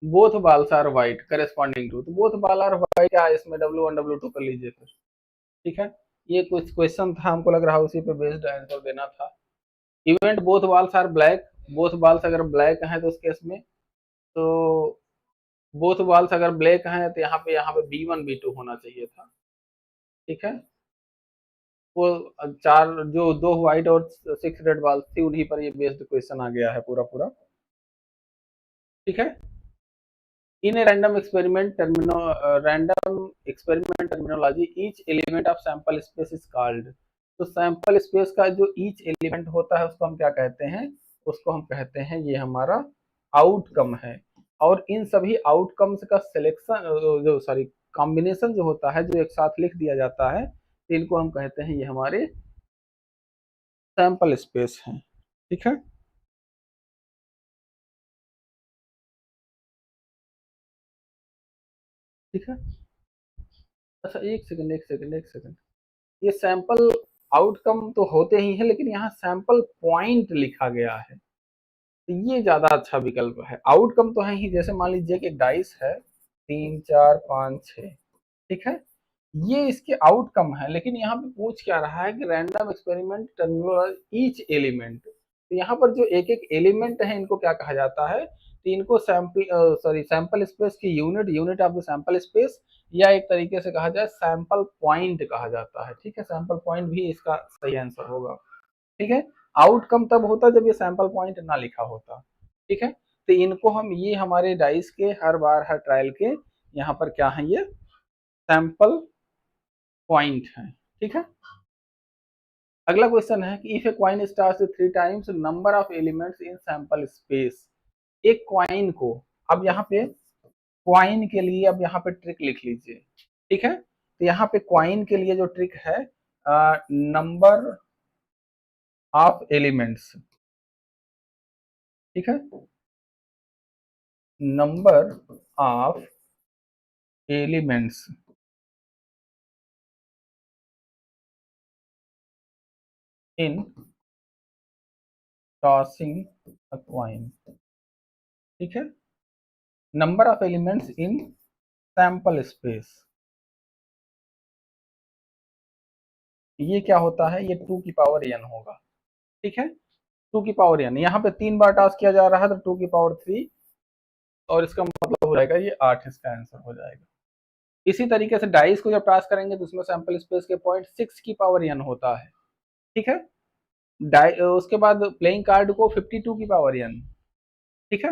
both balls are white corresponding to, तो बोथ बाल आर व्हाइट क्या है इसमें W1 W2 कर लीजिए फिर, ठीक है। ये कुछ क्वेश्चन था, हमको लग रहा है उसी पे बेस्ड आंसर देना था। Event both balls are black, both balls अगर ब्लैक हैं तो उस केस में, तो बोथ बाल्स अगर ब्लैक हैं तो यहाँ पे B1 B2 होना चाहिए था, ठीक है। वो चार जो 2 व्हाइट और 6 रेड बाल्स थी उन्हीं पर ये बेस्ड क्वेश्चन आ गया है पूरा पूरा, ठीक है। In a random experiment terminology, each element of sample space is called, तो सैंपल स्पेस का जो ईच एलिमेंट होता है उसको हम क्या कहते हैं, उसको हम कहते हैं ये हमारा आउटकम है, और इन सभी आउटकम्स का सिलेक्शन जो सॉरी कॉम्बिनेशन जो होता है जो एक साथ लिख दिया जाता है, तो इनको हम कहते हैं ये हमारे सैंपल स्पेस हैं, ठीक है। ठीक है, अच्छा एक सेकंड, ये सैंपल आउटकम तो होते ही है लेकिन यहाँ सैंपल पॉइंट लिखा गया है, तो ये ज्यादा अच्छा विकल्प है, आउटकम तो है ही, जैसे मान लीजिए कि डाइस है 3 4 5 6, ठीक है, ये इसके आउटकम है, लेकिन यहाँ पे पूछ क्या रहा है कि random experiment terminology each element, तो यहाँ पर जो एक एक एलिमेंट है इनको क्या कहा जाता है, तो इनको सैंपल स्पेस की unit of the sample space, या एक तरीके से कहा जाए सैंपल पॉइंट कहा जाता है, ठीक है, सैंपल पॉइंट भी इसका सही आंसर होगा। ठीक है। आउटकम तब होता जब ये सैंपल पॉइंट ना लिखा होता। ठीक है, तो इनको हम, ये हमारे डाइस के हर बार हर ट्रायल के यहाँ पर क्या है, ये सैंपल पॉइंट है। ठीक है। अगला क्वेश्चन है कि if a coin stars 3 times number of elements in sample space. एक क्वाइन को, अब यहाँ पे क्वाइन के लिए अब यहाँ पे ट्रिक लिख लीजिए। ठीक है, तो यहाँ पे क्वाइन के लिए जो ट्रिक है, नंबर ऑफ एलिमेंट्स। ठीक है, number of elements in tossing a coin. ठीक है, number of elements in sample space, ये क्या होता है, ये 2 की पावर n होगा। ठीक है, 2 की पावर n, यहाँ पे 3 बार टास्क किया जा रहा है तो 2 की पावर 3, और इसका मतलब हो जाएगा ये 8, इसका आंसर हो जाएगा। इसी तरीके से डाइस को जब टास्क करेंगे तो उसमें सैंपल स्पेस के पॉइंट 6 की पावर n होता है। ठीक है, उसके बाद प्लेइंग कार्ड को 52 की पावर n। ठीक है,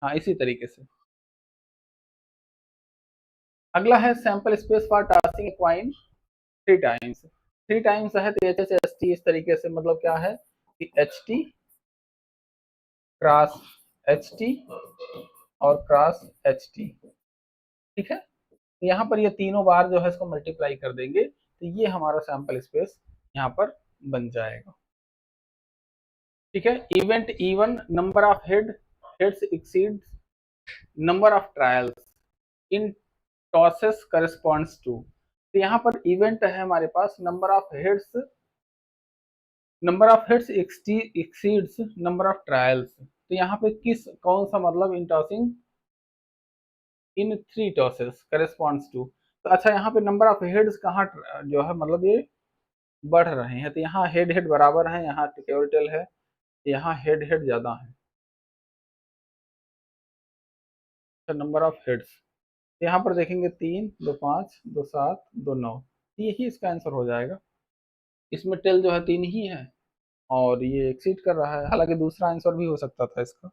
हाँ इसी तरीके से। अगला है sample space for tasking coin 3 times. 3 times है तो एच एच एस टी, इस तरीके से मतलब क्या है कि H T cross H T और क्रॉस एच टी। ठीक है, तो यहाँ पर ये तीनों बार जो है इसको मल्टीप्लाई कर देंगे तो ये हमारा सैंपल स्पेस यहाँ पर बन जाएगा। ठीक है, event even number of heads exceeds number of trials in tosses corresponds to. तो यहाँ पर इवेंट है हमारे पास number of heads exceeds number of trials. तो यहाँ पे किस कौन सा मतलब in tossing in 3 tosses corresponds to. तो अच्छा, यहाँ पे नंबर ऑफ हेड्स कहाँ जो है मतलब ये बढ़ रहे हैं, तो यहाँ हेड हेड बराबर है, यहाँ टेल है, यहाँ हेड हेड ज्यादा है। तो नंबर ऑफ हेड्स, यहाँ पर देखेंगे 3, 2, 5, 2, 7, 2, 9, यही इसका आंसर हो जाएगा। इसमें टेल जो है 3 ही है और ये एक्सीड कर रहा है, हालांकि दूसरा आंसर भी हो सकता था इसका।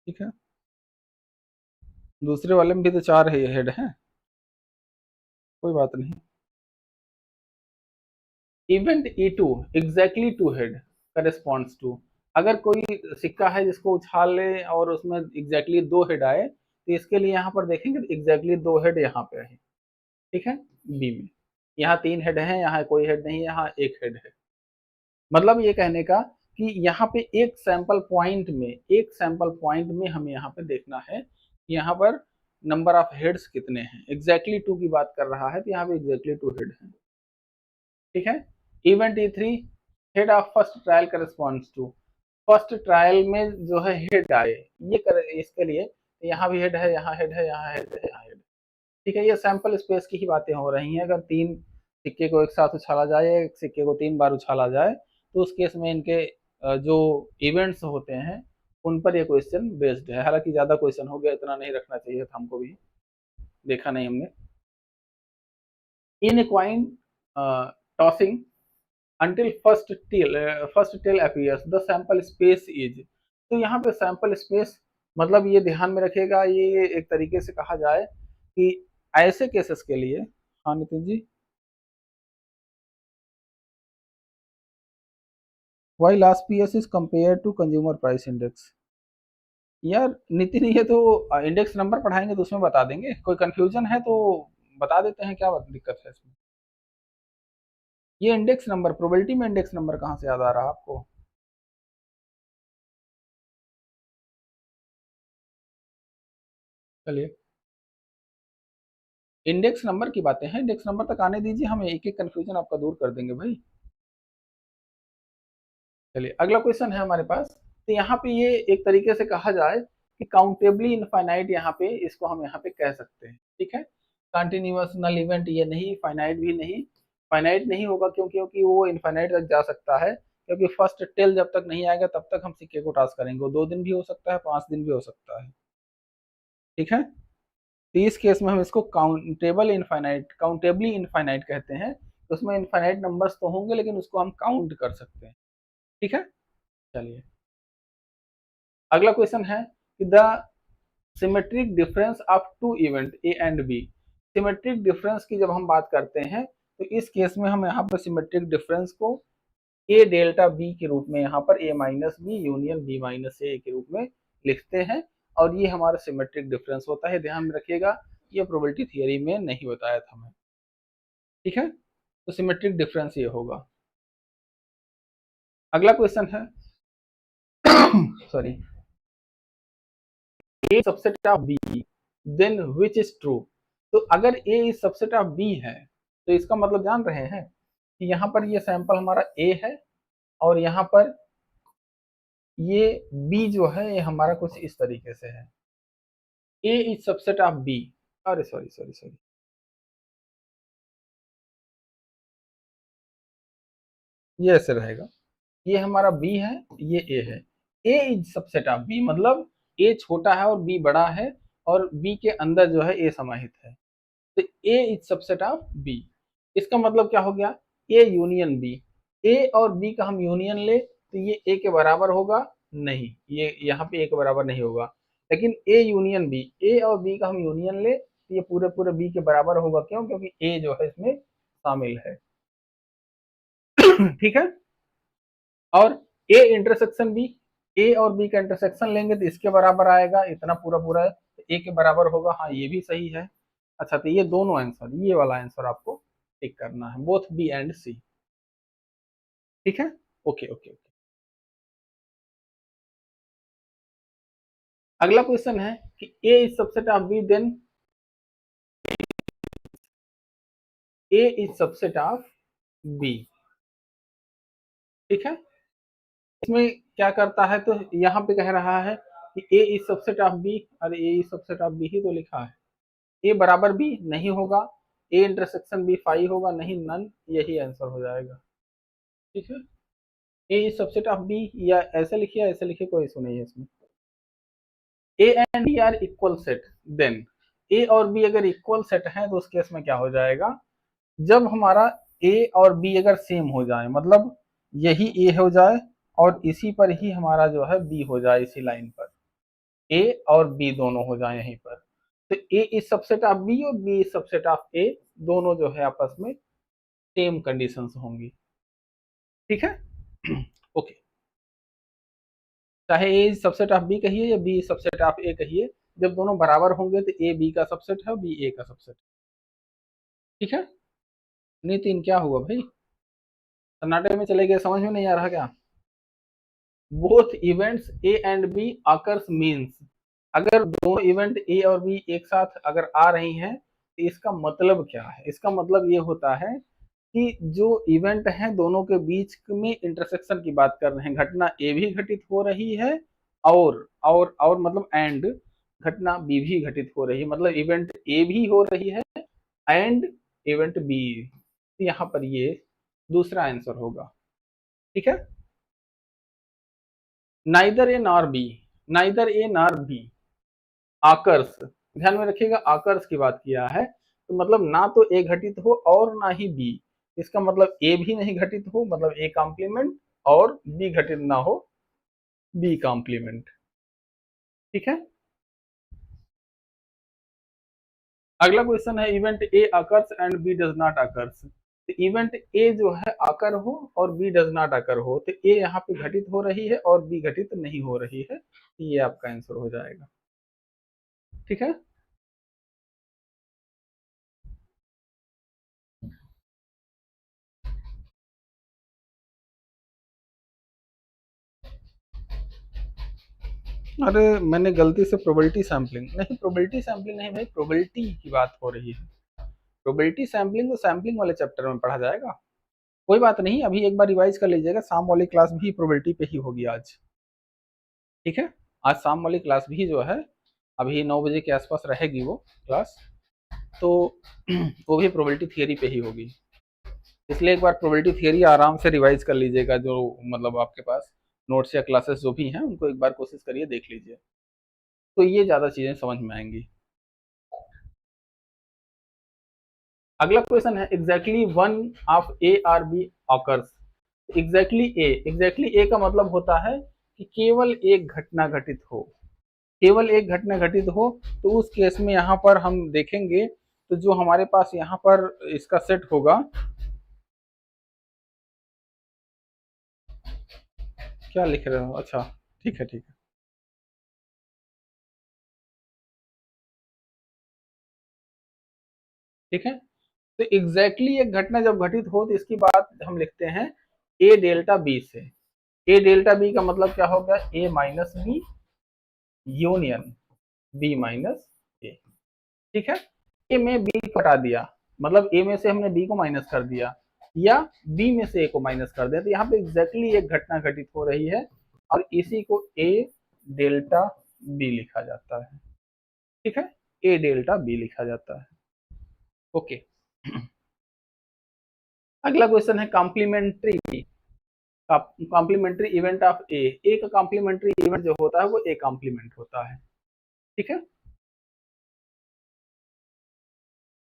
ठीक है, दूसरे वाले में भी तो 4 हेड हैं, कोई बात नहीं। Event E2 exactly 2 head corresponds to. अगर कोई सिक्का है जिसको उछाल ले और उसमें एग्जैक्टली 2 हेड आए, तो इसके लिए यहाँ पर देखेंगे एग्जैक्टली 2 हेड यहाँ पे है। ठीक है, बी में यहाँ 3 हेड है, यहाँ कोई हेड नहीं है, यहाँ 1 हेड है। मतलब ये कहने का कि यहाँ पे एक सैंपल पॉइंट में हमें यहाँ पे देखना है कि यहाँ पर नंबर ऑफ हेड्स कितने हैं। एग्जैक्टली 2 की बात कर रहा है तो यहाँ पे एग्जैक्टली 2 हेड है। ठीक है, event E3 head of first trial corresponds to. First trial में जो है हेड आए, इसके लिए यहाँ भी हेड है, यहाँ हेड है, यहाँ हेड है, यहाँ हेड। ठीक है, ये सैंपल स्पेस की ही बातें हो रही हैं। अगर 3 सिक्के को एक साथ उछाला जाए, एक सिक्के को 3 बार उछाला जाए, तो उस केस में इनके जो इवेंट्स होते हैं उन पर ये क्वेश्चन बेस्ड है। हालांकि ज्यादा क्वेश्चन हो गया, इतना नहीं रखना चाहिए था हमको भी, देखा नहीं हमने। In coin tossing until first tail appears the sample space is। तो यहाँ पे सैंपल स्पेस मतलब ये ध्यान में रखेगा, ये एक तरीके से कहा जाए कि ऐसे केसेस के लिए। हाँ Nitin ji, why last PS is compare to consumer price index. यार नितिन, ये तो इंडेक्स नंबर पढ़ाएंगे तो उसमें बता देंगे, कोई कंफ्यूजन है तो बता देते हैं, क्या दिक्कत है इसमें। ये इंडेक्स नंबर, प्रोबेबिलिटी में इंडेक्स नंबर कहाँ से याद आ रहा है आपको। चलिए, इंडेक्स नंबर की बातें हैं, इंडेक्स नंबर तक आने दीजिए, हम एक एक कंफ्यूजन आपका दूर कर देंगे भाई। चलिए, अगला क्वेश्चन है हमारे पास। तो यहाँ पे ये एक तरीके से कहा जाए कि काउंटेबली इनफाइनाइट, यहाँ पे इसको हम यहाँ पे कह सकते हैं। ठीक है, कंटिन्यूअस नल इवेंट ये नहीं, फाइनाइट भी नहीं। फाइनाइट नहीं होगा क्योंकि वो इनफाइनाइट तक जा सकता है, क्योंकि फर्स्ट टेल जब तक नहीं आएगा तब तक हम सिक्के को टास्क करेंगे। वो 2 दिन भी हो सकता है, 5 दिन भी हो सकता है। ठीक है, तो इस केस में हम इसको काउंटेबली इनफाइनाइट कहते हैं। तो उसमें इनफाइनाइट नंबर्स तो होंगे लेकिन उसको हम काउंट कर सकते हैं। ठीक है, चलिए अगला क्वेश्चन है कि the symmetric difference of two event A and B. Symmetric difference की जब हम बात करते हैं तो इस केस में हम यहाँ पर सिमेट्रिक डिफरेंस को ए डेल्टा बी के रूप में, यहाँ पर A minus B union B minus A के रूप में लिखते हैं और ये हमारा सिमेट्रिक डिफरेंस होता है। ध्यान में रखिएगा, ये प्रोबेबिलिटी थियरी में नहीं बताया था हमें। ठीक है, तो सिमेट्रिक डिफरेंस ये होगा। अगला क्वेश्चन है sorry, A subset of B then which is true. तो अगर A is subset of B है तो इसका मतलब जान रहे हैं कि यहाँ पर ये सैंपल हमारा ए है और यहाँ पर ये बी जो है ये हमारा कुछ इस तरीके से है। ए इज सबसेट ऑफ बी, अरे सॉरी सॉरी सॉरी, ये ऐसे रहेगा, ये हमारा बी है, ये ए है। ए इज सबसेट ऑफ बी मतलब ए छोटा है और बी बड़ा है और बी के अंदर जो है ए समाहित है। तो ए इज सबसेट ऑफ बी, इसका मतलब क्या हो गया, ए यूनियन बी। ए और बी का हम यूनियन ले तो ये ए के बराबर होगा नहीं, ये यहाँ पे ए के बराबर नहीं होगा। लेकिन ए यूनियन बी, ए और बी का हम यूनियन ले तो ये पूरे पूरे बी के बराबर होगा। क्यों? क्योंकि ए जो है इसमें शामिल है। ठीक है, और ए इंटरसेक्शन बी, ए और बी का इंटरसेक्शन लेंगे तो इसके बराबर आएगा, इतना पूरा पूरा है तो ए के बराबर होगा। हाँ ये भी सही है। अच्छा, तो ये दोनों आंसर, ये वाला आंसर आपको टिक करना है, बोथ बी एंड सी। ठीक है, ओके ओके ओके। अगला क्वेश्चन है कि A is subset of B then A is subset of B. ठीक है, इसमें क्या करता है, तो यहाँ पे कह रहा है कि A is subset of B, अरे ए इज सबसेट ऑफ बी ही तो लिखा है। ए बराबर बी नहीं होगा, ए इंटरसेक्शन बी फाई होगा नहीं, नन, यही आंसर हो जाएगा। ठीक है, ए इज सबसेट ऑफ बी, या ऐसे लिखिए ऐसे लिखिए, कोई इशू नहीं है इसमें। A and B are equal set then, A और बी अगर इक्वल सेट है तो उस केस में क्या हो जाएगा, जब हमारा ए और बी अगर सेम हो जाए, मतलब यही ए हो जाए और इसी पर ही हमारा जो है बी हो जाए, इसी लाइन पर ए और बी दोनों हो जाए यहीं पर, तो ए इज सबसेट ऑफ बी और बी इज सबसेट ऑफ ए, दोनों जो है आपस में सेम कंडीशंस होंगी। ठीक है, ओके, चाहे ए सबसेट ऑफ बी कहिए या बी सबसेट ऑफ ए कहिए, जब दोनों बराबर होंगे तो ए बी का सबसेट है, बी ए का सबसेट। ठीक है, नितिन क्या हुआ भाई, सन्नाटे में चले गए, समझ में नहीं आ रहा क्या? Both events A and B occurs means, अगर दोनों इवेंट ए और बी एक साथ अगर आ रही हैं तो इसका मतलब क्या है? इसका मतलब ये होता है कि जो इवेंट है दोनों के बीच में इंटरसेक्शन की बात कर रहे हैं, घटना ए भी घटित हो रही है और मतलब एंड घटना बी भी घटित हो रही है, मतलब इवेंट ए भी हो रही है एंड इवेंट बी। तो यहाँ पर ये दूसरा आंसर होगा। ठीक है, neither A nor be, neither A nor be occurs, ध्यान में रखिएगा आकर्स की बात किया है, तो मतलब ना तो ए घटित हो और ना ही बी, इसका मतलब ए भी नहीं घटित हो मतलब ए कॉम्प्लीमेंट, और बी घटित ना हो बी कॉम्प्लीमेंट। ठीक है, अगला क्वेश्चन है event A occurs and B does not occurs. तो इवेंट ए जो है आकर हो और बी डज नॉट आकर हो, तो ए यहाँ पे घटित हो रही है और बी घटित नहीं हो रही है, ये आपका आंसर हो जाएगा। ठीक है, अरे मैंने गलती से प्रोबेबिलिटी सैम्पलिंग नहीं, प्रोबेबिलिटी सैम्पलिंग नहीं भाई, प्रोबेबिलिटी की बात हो रही है। प्रोबेबिलिटी सैम्पलिंग तो सैम्पलिंग वाले चैप्टर में पढ़ा जाएगा, कोई बात नहीं, अभी एक बार रिवाइज कर लीजिएगा, शाम वाली क्लास भी प्रोबेबिलिटी पे ही होगी आज। ठीक है, आज शाम वाली क्लास भी जो है अभी 9 बजे के आसपास रहेगी वो क्लास, तो वो भी प्रोबेबिलिटी थियरी पे ही होगी, इसलिए एक बार प्रोबेबिलिटी थियरी आराम से रिवाइज कर लीजिएगा, जो मतलब आपके पास नोट्स या क्लासेस जो भी हैं उनको एक बार कोशिश करिए, देख लीजिए, तो ये ज़्यादा चीज़ें समझ में आएंगी। अगला क्वेश्चन है exactly one of A or B occurs. Exactly A का मतलब होता है कि केवल एक घटना घटित हो, केवल एक घटना घटित हो। तो उस केस में यहाँ पर हम देखेंगे तो जो हमारे पास यहाँ पर इसका सेट होगा, क्या लिख रहे हो? अच्छा ठीक है ठीक है। ठीक है, तो एग्जैक्टली एक घटना जब घटित हो तो इसकी बात हम लिखते हैं ए डेल्टा बी से। ए डेल्टा बी का मतलब क्या हो गया? A minus B union B minus A. ठीक है, ए में बी कटा दिया, मतलब ए में से हमने बी को माइनस कर दिया, या बी में से ए को माइनस कर दिया। तो यहाँ पे एग्जैक्टली एक घटना घटित हो रही है और इसी को ए डेल्टा बी लिखा जाता है। ठीक है, ए डेल्टा बी लिखा जाता है। ओके, अगला क्वेश्चन है कॉम्प्लीमेंट्री इवेंट ऑफ ए का कॉम्प्लीमेंट्री इवेंट जो होता है वो ए कॉम्प्लीमेंट होता है। ठीक है,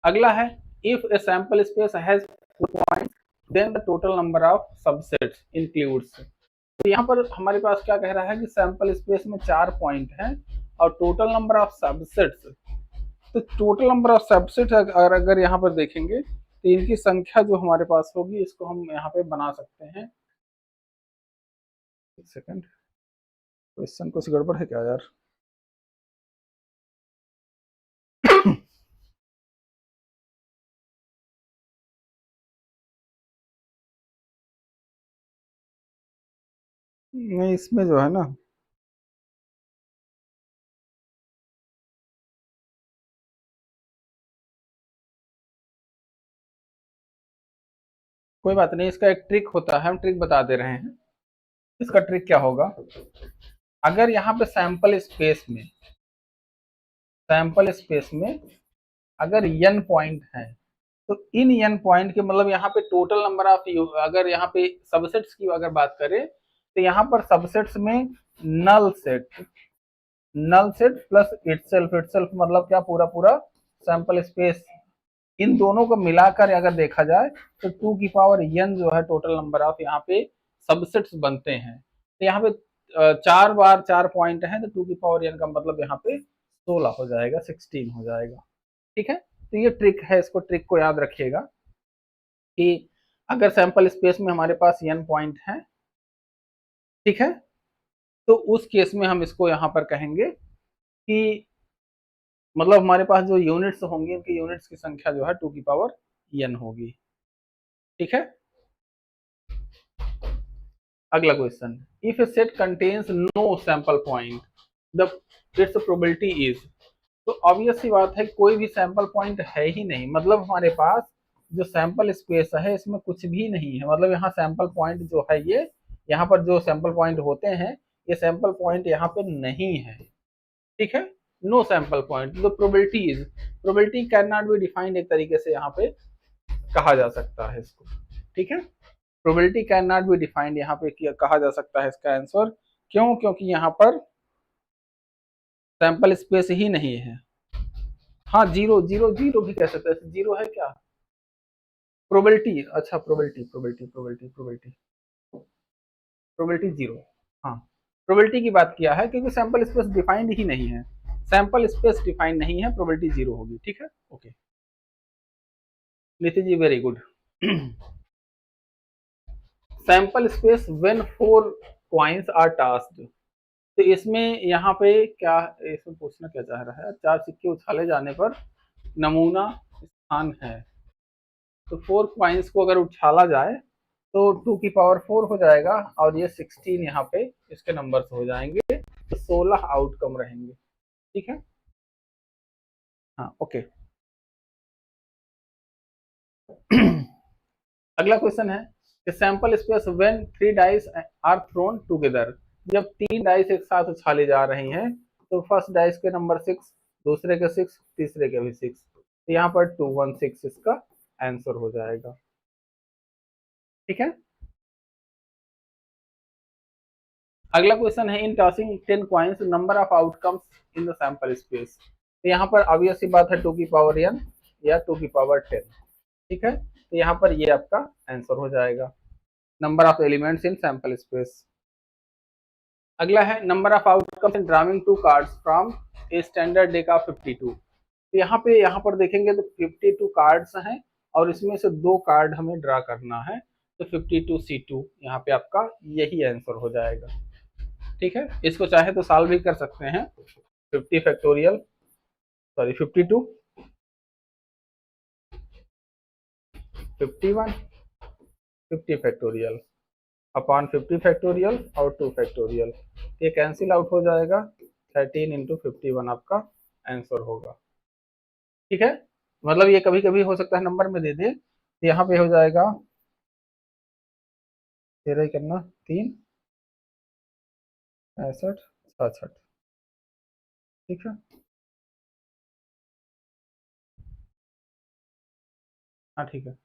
अगला है if a sample space has 4 points then the total number of subsets includes. तो यहाँ पर हमारे पास क्या कह रहा है कि सैंपल स्पेस में 4 पॉइंट हैं और टोटल नंबर ऑफ सबसेट्स, तो टोटल नंबर ऑफ सबसेट अगर यहाँ पर देखेंगे तो इनकी संख्या जो हमारे पास होगी इसको हम यहाँ पे बना सकते हैं। एक सेकंड, क्वेश्चन कुछ गड़बड़ है क्या यार? नहीं, इसमें जो है ना, कोई बात नहीं, इसका एक ट्रिक होता है, हम ट्रिक बता दे रहे हैं। इसका ट्रिक क्या होगा? अगर यहाँ पे सैंपल स्पेस में अगर n पॉइंट है तो इन n पॉइंट के मतलब यहाँ पे टोटल नंबर ऑफ, अगर यहाँ पे सबसेट्स की अगर बात करें तो यहाँ पर सबसेट्स में नल सेट प्लस इटसेल्फ मतलब क्या, पूरा पूरा सैंपल स्पेस, इन दोनों को मिलाकर अगर देखा जाए तो 2 की पावर n जो है टोटल नंबर ऑफ यहाँ पे सबसेट्स बनते हैं। तो यहाँ पे 4 बार 4 पॉइंट है तो 2 की पावर n का मतलब यहाँ पे 16 हो जाएगा, 16 हो जाएगा। ठीक है, तो ये ट्रिक है, इसको ट्रिक को याद रखिएगा कि अगर सैंपल स्पेस में हमारे पास n पॉइंट है, ठीक है, तो उस केस में हम इसको यहाँ पर कहेंगे कि मतलब हमारे पास जो यूनिट्स होंगी उनकी यूनिट्स की संख्या जो है 2 की पावर n होगी। ठीक है, अगला question, if a set contains no sample point the its probability is. तो ऑब्वियस सी बात है कोई भी सैंपल पॉइंट है ही नहीं, मतलब हमारे पास जो सैंपल स्पेस है इसमें कुछ भी नहीं है, मतलब यहाँ सैंपल पॉइंट जो है ये, यहाँ पर जो सैंपल पॉइंट होते हैं ये सैंपल पॉइंट यहाँ पे नहीं है। ठीक है, नो सैंपल पॉइंट, तो probability can not be defined, एक तरीके से यहाँ पे कहा जा सकता है इसको। ठीक है, probability can not be defined यहाँ पे कहा जा सकता है इसका आंसर। क्यों? क्योंकि यहाँ पर सैंपल स्पेस ही नहीं है। हाँ, जीरो भी कह सकते हैं, जीरो है क्या? प्रोबेबिलिटी, अच्छा प्रोबेबिलिटी जीरो। हाँ, प्रोबेबिलिटी की बात किया है क्योंकि सैंपल स्पेस डिफाइंड ही नहीं है, सैंपल स्पेस डिफाइंड नहीं है, प्रोबेबिलिटी जीरो होगी। ठीक है, okay Nitin ji, very good. Sample space when 4 coins are tossed. तो इसमें यहाँ पे क्या, इसमें पूछना क्या चाह रहा है? 4 सिक्के उछाले जाने पर नमूना स्थान है, तो 4 कॉइन्स को अगर उछाला जाए तो 2 की पावर 4 हो जाएगा और ये 16 यहाँ पे इसके नंबर्स हो जाएंगे, तो 16 आउटकम रहेंगे। ठीक है, हाँ ओके। अगला क्वेश्चन है sample space when 3 dice are thrown together. जब 3 डाइस एक साथ उछाली जा रही हैं तो फर्स्ट डाइस के नंबर 6, दूसरे के 6, तीसरे के भी 6, तो यहाँ पर 216 इसका आंसर हो जाएगा। ठीक है, अगला क्वेश्चन है in tossing 10 coins number of outcomes in the sample space. तो यहाँ पर ऑब्वियस सी बात है 2 की पावर n या 2 की पावर 10। ठीक है, तो यहाँ पर ये आपका आंसर हो जाएगा, number of elements in sample space. अगला है number of outcomes in drawing to cards from a standard deck of 52। तो यहाँ पर देखेंगे तो 52 कार्ड्स हैं और इसमें से 2 कार्ड हमें ड्रा करना है, तो 52C2 यहाँ पे आपका यही आंसर हो जाएगा। ठीक है, इसको चाहे तो सॉल्व भी कर सकते हैं, 50 factorial sorry 52 51 50 factorial upon 50 factorial और 2 फैक्टोरियल, ये कैंसिल आउट हो जाएगा, 13 इंटू 51 आपका आंसर होगा। ठीक है, मतलब ये कभी कभी हो सकता है नंबर में दे दे, तो यहाँ पे हो जाएगा 13 करना 3 65 67। ठीक है, हाँ ठीक है,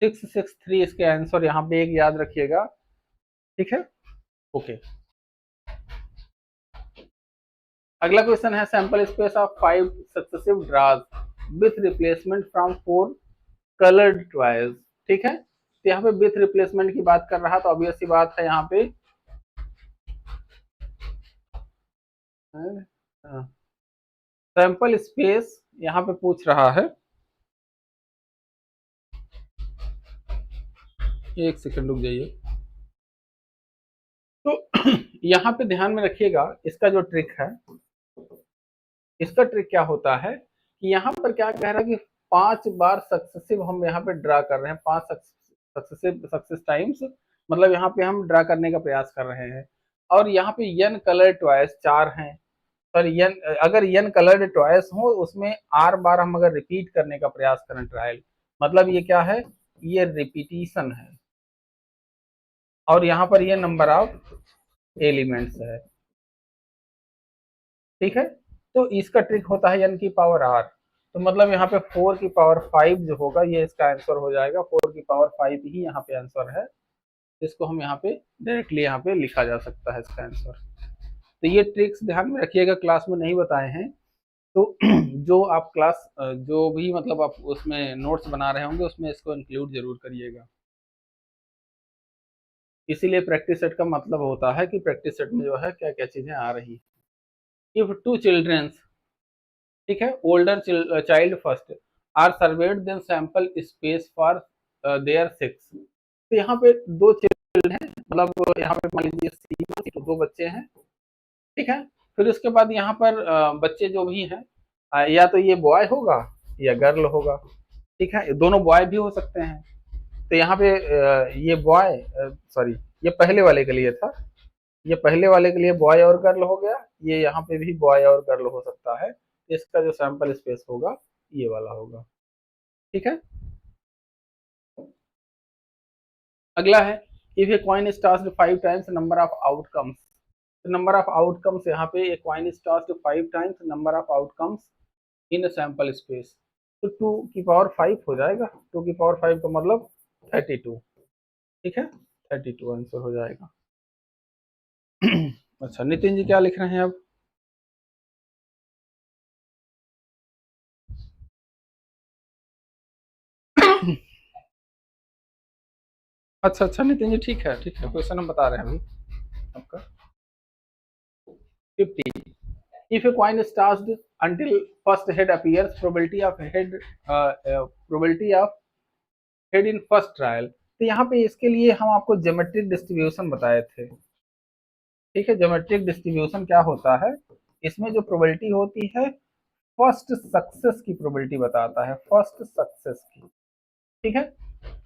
663 इसके आंसर, यहाँ पे एक याद रखिएगा। ठीक है, ओके। अगला क्वेश्चन है sample space of 5 successive draws with replacement from 4 coloured toys. ठीक है, तो यहाँ पे विथ रिप्लेसमेंट की बात कर रहा, तो ऑब्वियस सी बात है यहाँ पे सैंपल स्पेस यहाँ पे पूछ रहा है, एक सेकंड रुक जाइए। तो यहाँ पे ध्यान में रखिएगा, इसका जो ट्रिक है, इसका ट्रिक क्या होता है कि यहाँ पर क्या कह रहा है कि 5 बार सक्सेसिव हम यहाँ पे ड्रा कर रहे हैं, 5 सक्सेस टाइम्स, मतलब यहाँ पे हम ड्रा करने का प्रयास कर रहे हैं। और यहाँ पे यन कलर ट्वाइस 4 हैं, पर यन अगर यन कलर्ड ट्वाइस हो उसमें आर बार हम अगर रिपीट करने का प्रयास करें ट्रायल, मतलब ये क्या है, ये रिपीटिशन है। और यहाँ पर ये नंबर ऑफ एलिमेंट्स है। ठीक है, तो इसका ट्रिक होता है n की पावर r, तो मतलब यहाँ पे 4 की पावर 5 जो होगा ये इसका आंसर हो जाएगा, 4 की पावर 5 ही यहाँ पे आंसर है, इसको हम यहाँ पे डायरेक्टली यहाँ पे लिखा जा सकता है इसका आंसर। तो ये ट्रिक्स ध्यान में रखिएगा, क्लास में नहीं बताए हैं, तो जो आप क्लास जो भी मतलब आप उसमें नोट्स बना रहे होंगे उसमें इसको इंक्लूड जरूर करिएगा। इसीलिए प्रैक्टिस सेट का मतलब होता है कि प्रैक्टिस सेट में जो है क्या क्या चीजें आ रही है। इफ 2 चिल्ड्रंस, ठीक है, older child first are served then sample space for there 6। तो यहाँ पे 2 चिल्ड्रन हैं, मतलब यहाँ पे मान लीजिए तो 2 बच्चे हैं। ठीक है, फिर उसके बाद यहाँ पर बच्चे जो भी हैं, या तो ये बॉय होगा या गर्ल होगा। ठीक है, दोनों बॉय भी हो सकते हैं। तो यहाँ पे ये बॉय सॉरी ये पहले वाले के लिए था, ये पहले वाले के लिए बॉय और गर्ल हो गया, ये यहाँ पे भी बॉय और गर्ल हो सकता है। इसका जो सैंपल स्पेस होगा ये वाला होगा। ठीक है, अगला है if a coin is tossed 5 times number of outcomes. Number of outcomes यहाँ पे a coin is tossed 5 times number of outcomes in sample space, तो 2 की पावर 5 हो जाएगा, 2 की पावर 5 का मतलब 32। ठीक है, 32 आंसर हो जाएगा। अच्छा नितिन जी क्या लिख रहे हैं अब? अच्छा अच्छा नितिन जी ठीक है, ठीक है, क्वेश्चन हम बता रहे हैं अभी आपका 50। If a coin is tossed until first head appears, probability of head in first trial. तो यहाँ पे इसके लिए हम आपको ज्योमेट्रिक डिस्ट्रीब्यूशन बताए थे। ठीक है, ज्योमेट्रिक डिस्ट्रीब्यूशन क्या होता है, इसमें जो प्रोबेबिलिटी होती है फर्स्ट सक्सेस की प्रोबेबिलिटी बताता है, फर्स्ट सक्सेस की। ठीक है,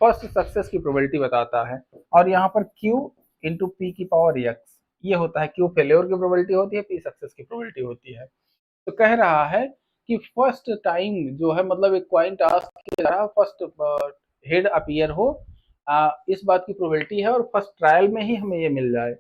फर्स्ट सक्सेस की प्रोबेबिलिटी बताता है। और यहाँ पर Q इंटू पी की पावर एक्स, ये होता है, Q फेल्योर की प्रोबेबिलिटी होती है, P सक्सेस की प्रोबेबिलिटी होती है। तो कह रहा है कि फर्स्ट टाइम जो है मतलब एक क्वाइन टास्क की तरह फर्स्ट हेड अपीयर हो, इस बात की प्रोबेबिलिटी है और फर्स्ट ट्रायल में ही हमें ये मिल जाए।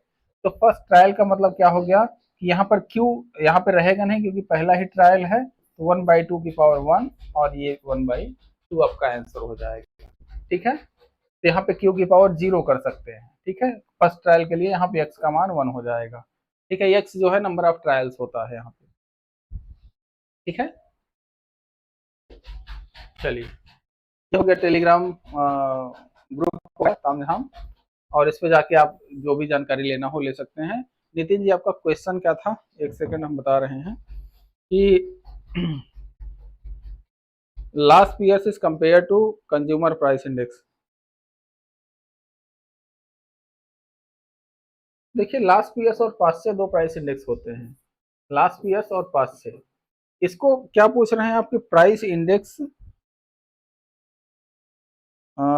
तो फर्स्ट ट्रायल का मतलब क्या हो गया कि यहाँ पर क्यू यहाँ पे रहेगा नहीं क्योंकि पहला ही ट्रायल है, तो 1/2 की पावर 1 और ये 1/2 आपका आंसर हो जाएगा। ठीक है, तो यहाँ पे क्यू की पावर 0 कर सकते हैं। ठीक है, फर्स्ट ट्रायल के लिए यहाँ पे एक्स का मान 1 हो जाएगा। ठीक है, एक्स जो है नंबर ऑफ ट्रायल्स होता है यहाँ पे। ठीक है, चलिए ये हो गया टेलीग्राम ग्रुप है तामझाम, और इस पे जाके आप जो भी जानकारी लेना हो ले सकते हैं। नितिन जी, आपका क्वेश्चन क्या था? एक सेकंड, हम बता रहे हैं कि last year is compare to consumer price index. देखिए, लास्ट ईयर्स और पास्ट से दो प्राइस इंडेक्स होते हैं, लास्ट ईयर्स और पास्ट से। इसको क्या पूछ रहे हैं आपके price index?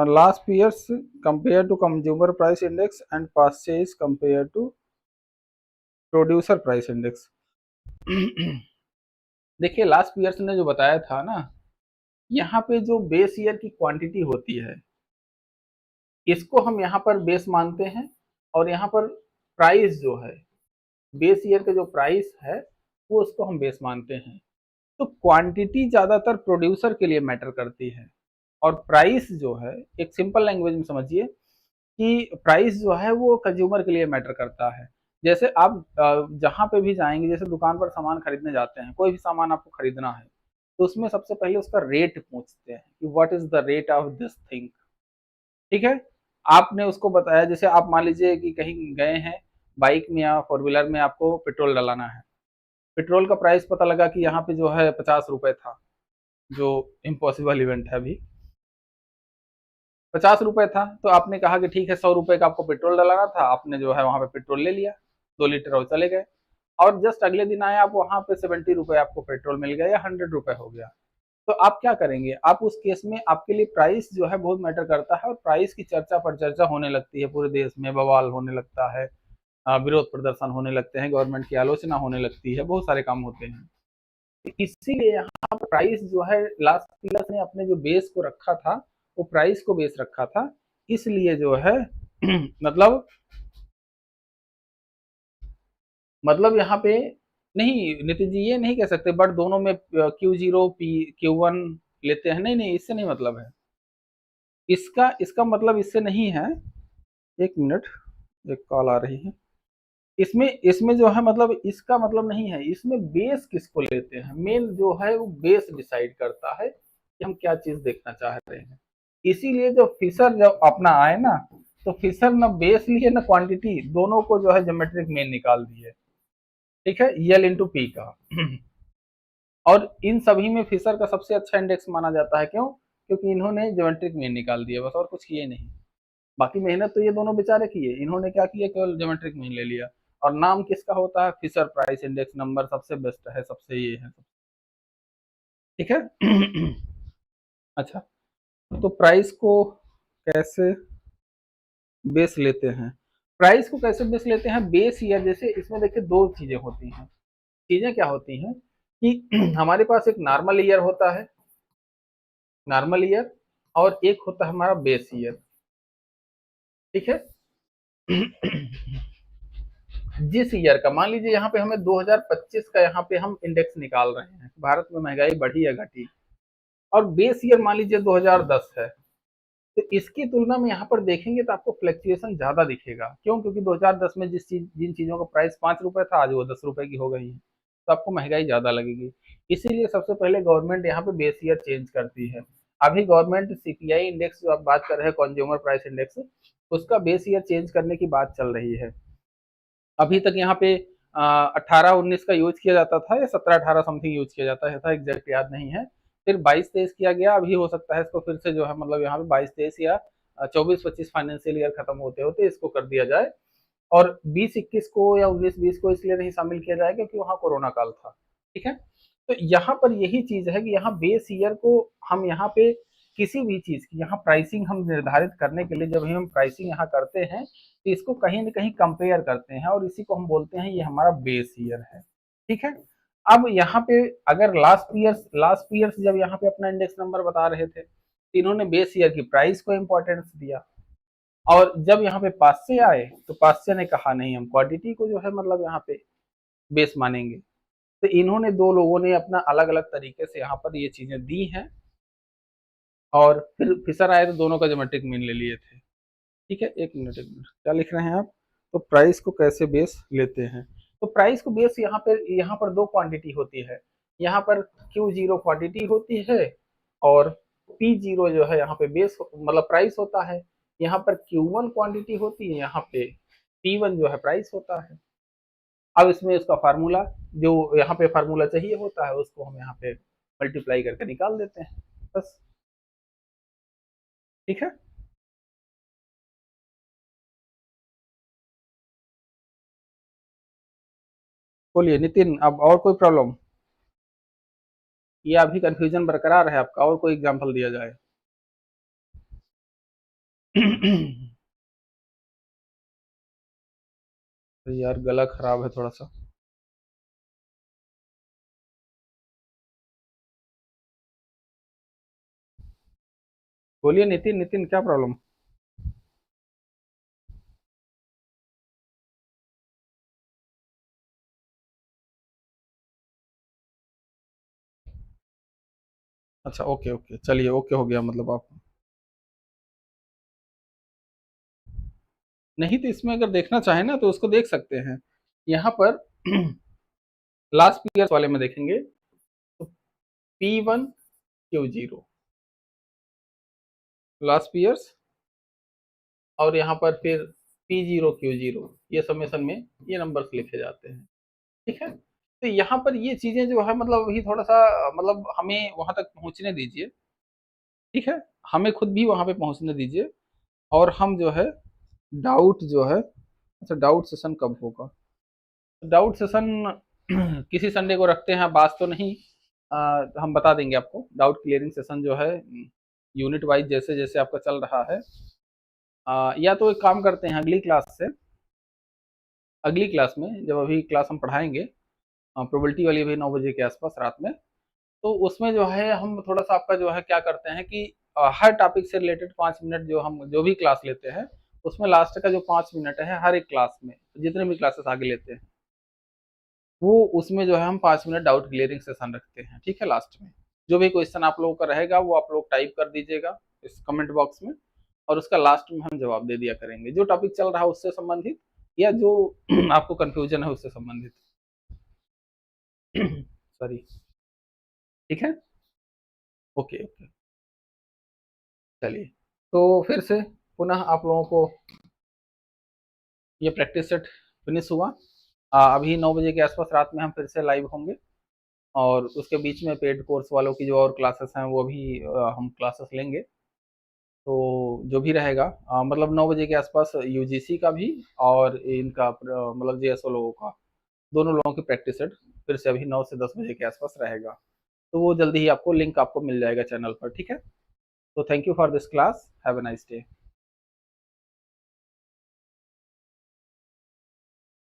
Last years compare to consumer price index and past से is compare to producer price index. देखिए, लास्ट ईयर्स ने जो बताया था ना, यहाँ पे जो बेस ईयर की क्वांटिटी होती है, इसको हम यहाँ पर बेस मानते हैं, और यहाँ पर प्राइस जो है, बेस ईयर का जो प्राइस है वो उसको हम बेस मानते हैं। तो क्वांटिटी ज्यादातर प्रोड्यूसर के लिए मैटर करती है, और प्राइस जो है, एक सिंपल लैंग्वेज में समझिए कि प्राइस जो है वो कंज्यूमर के लिए मैटर करता है। जैसे आप जहां पे भी जाएंगे, जैसे दुकान पर सामान खरीदने जाते हैं, कोई भी सामान आपको खरीदना है, तो उसमें सबसे पहले उसका रेट पूछते हैं कि what is the rate of this thing. ठीक है, आपने उसको बताया, जैसे आप मान लीजिए कि कहीं गए हैं बाइक में या फोर व्हीलर में, आपको पेट्रोल डलाना है। पेट्रोल का प्राइस पता लगा कि यहाँ पे जो है 50 रुपए था, जो इम्पॉसिबल इवेंट है अभी, 50 रुपए था। तो आपने कहा कि ठीक है, 100 रुपए का आपको पेट्रोल डलाना था, आपने जो है वहां पे पेट्रोल ले लिया, 2 लीटर, और चले गए। और जस्ट अगले दिन आए आप, वहां पे 70 रुपए आपको पेट्रोल मिल गया, या 100 रुपए हो गया। तो आप क्या करेंगे? आप उस केस में आपके लिए प्राइस जो है बहुत मैटर करता है, और प्राइस की चर्चा पर चर्चा होने लगती है, पूरे देश में बवाल होने लगता है, विरोध प्रदर्शन होने लगते हैं, गवर्नमेंट की आलोचना होने लगती है, बहुत सारे काम होते हैं। इसीलिए यहाँ प्राइस जो है, लास्ट पीलर्स ने अपने जो बेस को रखा था, वो प्राइस को बेस रखा था। इसलिए जो है मतलब यहाँ पे नहीं, नितिन जी ये नहीं कह सकते बट दोनों में Q0 Q1 लेते हैं, नहीं नहीं, इससे नहीं मतलब है। इसका इसका मतलब इससे नहीं है। एक मिनट, एक कॉल आ रही है। इसमें इसमें जो है, मतलब इसका मतलब नहीं है। इसमें बेस किसको लेते हैं, मेन जो है वो बेस डिसाइड करता है कि हम क्या चीज देखना चाह रहे हैं। इसीलिए जो फिशर जब अपना आए ना, तो फिशर ना बेस लिए ना क्वांटिटी, दोनों को जो है ज्योमेट्रिक मीन निकाल दिए। ठीक है, यल इंटू पी का। और इन सभी में फिशर का सबसे अच्छा इंडेक्स माना जाता है, क्यों? क्योंकि इन्होंने ज्योमेट्रिक मीन निकाल दिया बस, और कुछ किए नहीं। बाकी मेहनत तो ये दोनों बेचारे किए, इन्होंने क्या किया, केवल ज्योमेट्रिक मीन ले लिया। और नाम किसका होता है? फिशर प्राइस इंडेक्स नंबर सबसे बेस्ट है, सबसे ये है। ठीक है। अच्छा, तो प्राइस को कैसे बेस लेते हैं? प्राइस को कैसे बेस लेते हैं? बेस ईयर, जैसे इसमें देखिए दो चीजें होती हैं। चीजें क्या होती हैं कि हमारे पास एक नॉर्मल ईयर होता है, नॉर्मल ईयर, और एक होता है हमारा बेस ईयर। ठीक है। जिस ईयर का, मान लीजिए यहाँ पे हमें 2025 का यहाँ पे हम इंडेक्स निकाल रहे हैं, भारत में महंगाई बढ़ी या घटी, और बेस ईयर मान लीजिए 2010 है, तो इसकी तुलना में यहाँ पर देखेंगे तो आपको फ्लक्चुएशन ज्यादा दिखेगा। क्यों? क्योंकि 2010 में जिन चीजों का प्राइस 5 रुपए था, आज वो 10 रुपए की हो गई है, तो आपको महंगाई ज्यादा लगेगी। इसीलिए सबसे पहले गवर्नमेंट यहाँ पे बेस ईयर चेंज करती है। अभी गवर्नमेंट सीपीआई इंडेक्स जो आप बात कर रहे हैं, कंज्यूमर प्राइस इंडेक्स, उसका बेस ईयर चेंज करने की बात चल रही है। अभी तक यहाँ पे 18-19 का यूज किया जाता था, या 17-18 समथिंग यूज किया जाता था, एग्जैक्ट याद नहीं है। फिर 22-23 किया गया, अभी हो सकता है इसको फिर से जो है, मतलब यहाँ पे 22-23 या 24-25 फाइनेंशियल ईयर खत्म होते होते इसको कर दिया जाए। और 20-21 को या 19-20 को इसलिए नहीं शामिल किया जाए क्योंकि वहाँ कोरोना काल था। ठीक है, तो यहाँ पर यही चीज है कि यहाँ बेस ईयर को हम यहाँ पे किसी भी चीज की यहाँ प्राइसिंग हम निर्धारित करने के लिए, जब हम प्राइसिंग यहाँ करते हैं, तो इसको कहीं ना कहीं कंपेयर करते हैं, और इसी को हम बोलते हैं ये हमारा बेस ईयर है। ठीक है। अब यहाँ पे अगर लास्ट ईयर्स जब यहाँ पे अपना इंडेक्स नंबर बता रहे थे, तो इन्होंने बेस ईयर की प्राइस को इंपॉर्टेंस दिया। और जब यहाँ पे पास्से आए, तो पास्से ने कहा नहीं, हम क्वांटिटी को जो है मतलब यहाँ पे बेस मानेंगे। तो इन्होंने, दो लोगों ने अपना अलग अलग तरीके से यहाँ पर ये चीजें दी हैं, और फिर फिशर आए तो दोनों का ज्योमेट्रिक मीन ले लिए थे। ठीक है, एक मिनट, क्या लिख रहे हैं आप? तो प्राइस को कैसे बेस लेते हैं? तो प्राइस को बेस यहाँ पर दो क्वांटिटी होती है। यहाँ पर Q0 क्वांटिटी होती है, और P0 जो है यहाँ पे बेस मतलब प्राइस होता है, यहाँ पर Q1 क्वांटिटी होती है, यहाँ पे P1 जो है प्राइस होता है। अब इसमें इसका फार्मूला जो यहाँ पे फार्मूला चाहिए होता है उसको हम यहाँ पे मल्टीप्लाई करके निकाल देते हैं बस। ठीक है, बोलिए नितिन, अब और कोई प्रॉब्लम या अभी कंफ्यूजन बरकरार है आपका, और कोई एग्जांपल दिया जाए? तो यार गला खराब है थोड़ा सा। बोलिए नितिन, नितिन क्या प्रॉब्लम? अच्छा ओके ओके, चलिए ओके हो गया मतलब आप। नहीं तो इसमें अगर देखना चाहें ना तो उसको देख सकते हैं यहाँ पर। लास्ट ईयर वाले में देखेंगे तो P1 Q0 लास्ट ईयर्स, और यहाँ पर फिर P0 Q0, ये समेसन में ये नंबर्स लिखे जाते हैं। ठीक है, तो यहाँ पर ये चीजें जो है मतलब अभी थोड़ा सा मतलब हमें वहां तक पहुंचने दीजिए। ठीक है, हमें खुद भी वहां पे पहुंचने दीजिए, और हम जो है डाउट जो है, अच्छा डाउट सेशन कब होगा? डाउट सेशन किसी संडे को रखते हैं, बात तो नहीं, हम बता देंगे आपको। डाउट क्लियरिंग सेशन जो है यूनिट वाइज जैसे जैसे आपका चल रहा है, या तो एक काम करते हैं अगली क्लास से, अगली क्लास में जब अभी क्लास हम पढ़ाएंगे प्रोबेबिलिटी वाली भी 9 बजे के आसपास रात में, तो उसमें जो है हम थोड़ा सा आपका जो है क्या करते हैं कि हर टॉपिक से रिलेटेड 5 मिनट जो हम जो भी क्लास लेते हैं उसमें लास्ट का जो 5 मिनट है हर एक क्लास में, जितने भी क्लासेस आगे लेते हैं वो उसमें जो है हम 5 मिनट डाउट क्लियरिंग सेशन रखते हैं। ठीक है, लास्ट में जो भी क्वेश्चन आप लोगों का रहेगा वो आप लोग टाइप कर दीजिएगा इस कमेंट बॉक्स में, और उसका लास्ट में हम जवाब दे दिया करेंगे, जो टॉपिक चल रहा है उससे संबंधित या जो आपको कंफ्यूजन है उससे संबंधित। सॉरी। ठीक है, ओके ओके, चलिए। तो फिर से पुनः आप लोगों को ये प्रैक्टिस सेट फिनिश हुआ। अभी 9 बजे के आसपास रात में हम फिर से लाइव होंगे, और उसके बीच में पेड कोर्स वालों की जो और क्लासेस हैं वो भी हम क्लासेस लेंगे। तो जो भी रहेगा मतलब 9 बजे के आसपास यूजीसी का भी और इनका मतलब जेएसओ लोगों का, दोनों लोगों की प्रैक्टिस सेट फिर से अभी 9 से 10 बजे के आसपास रहेगा। तो वो जल्दी ही आपको लिंक आपको मिल जाएगा चैनल पर। ठीक है, तो thank you for this class, have a nice day.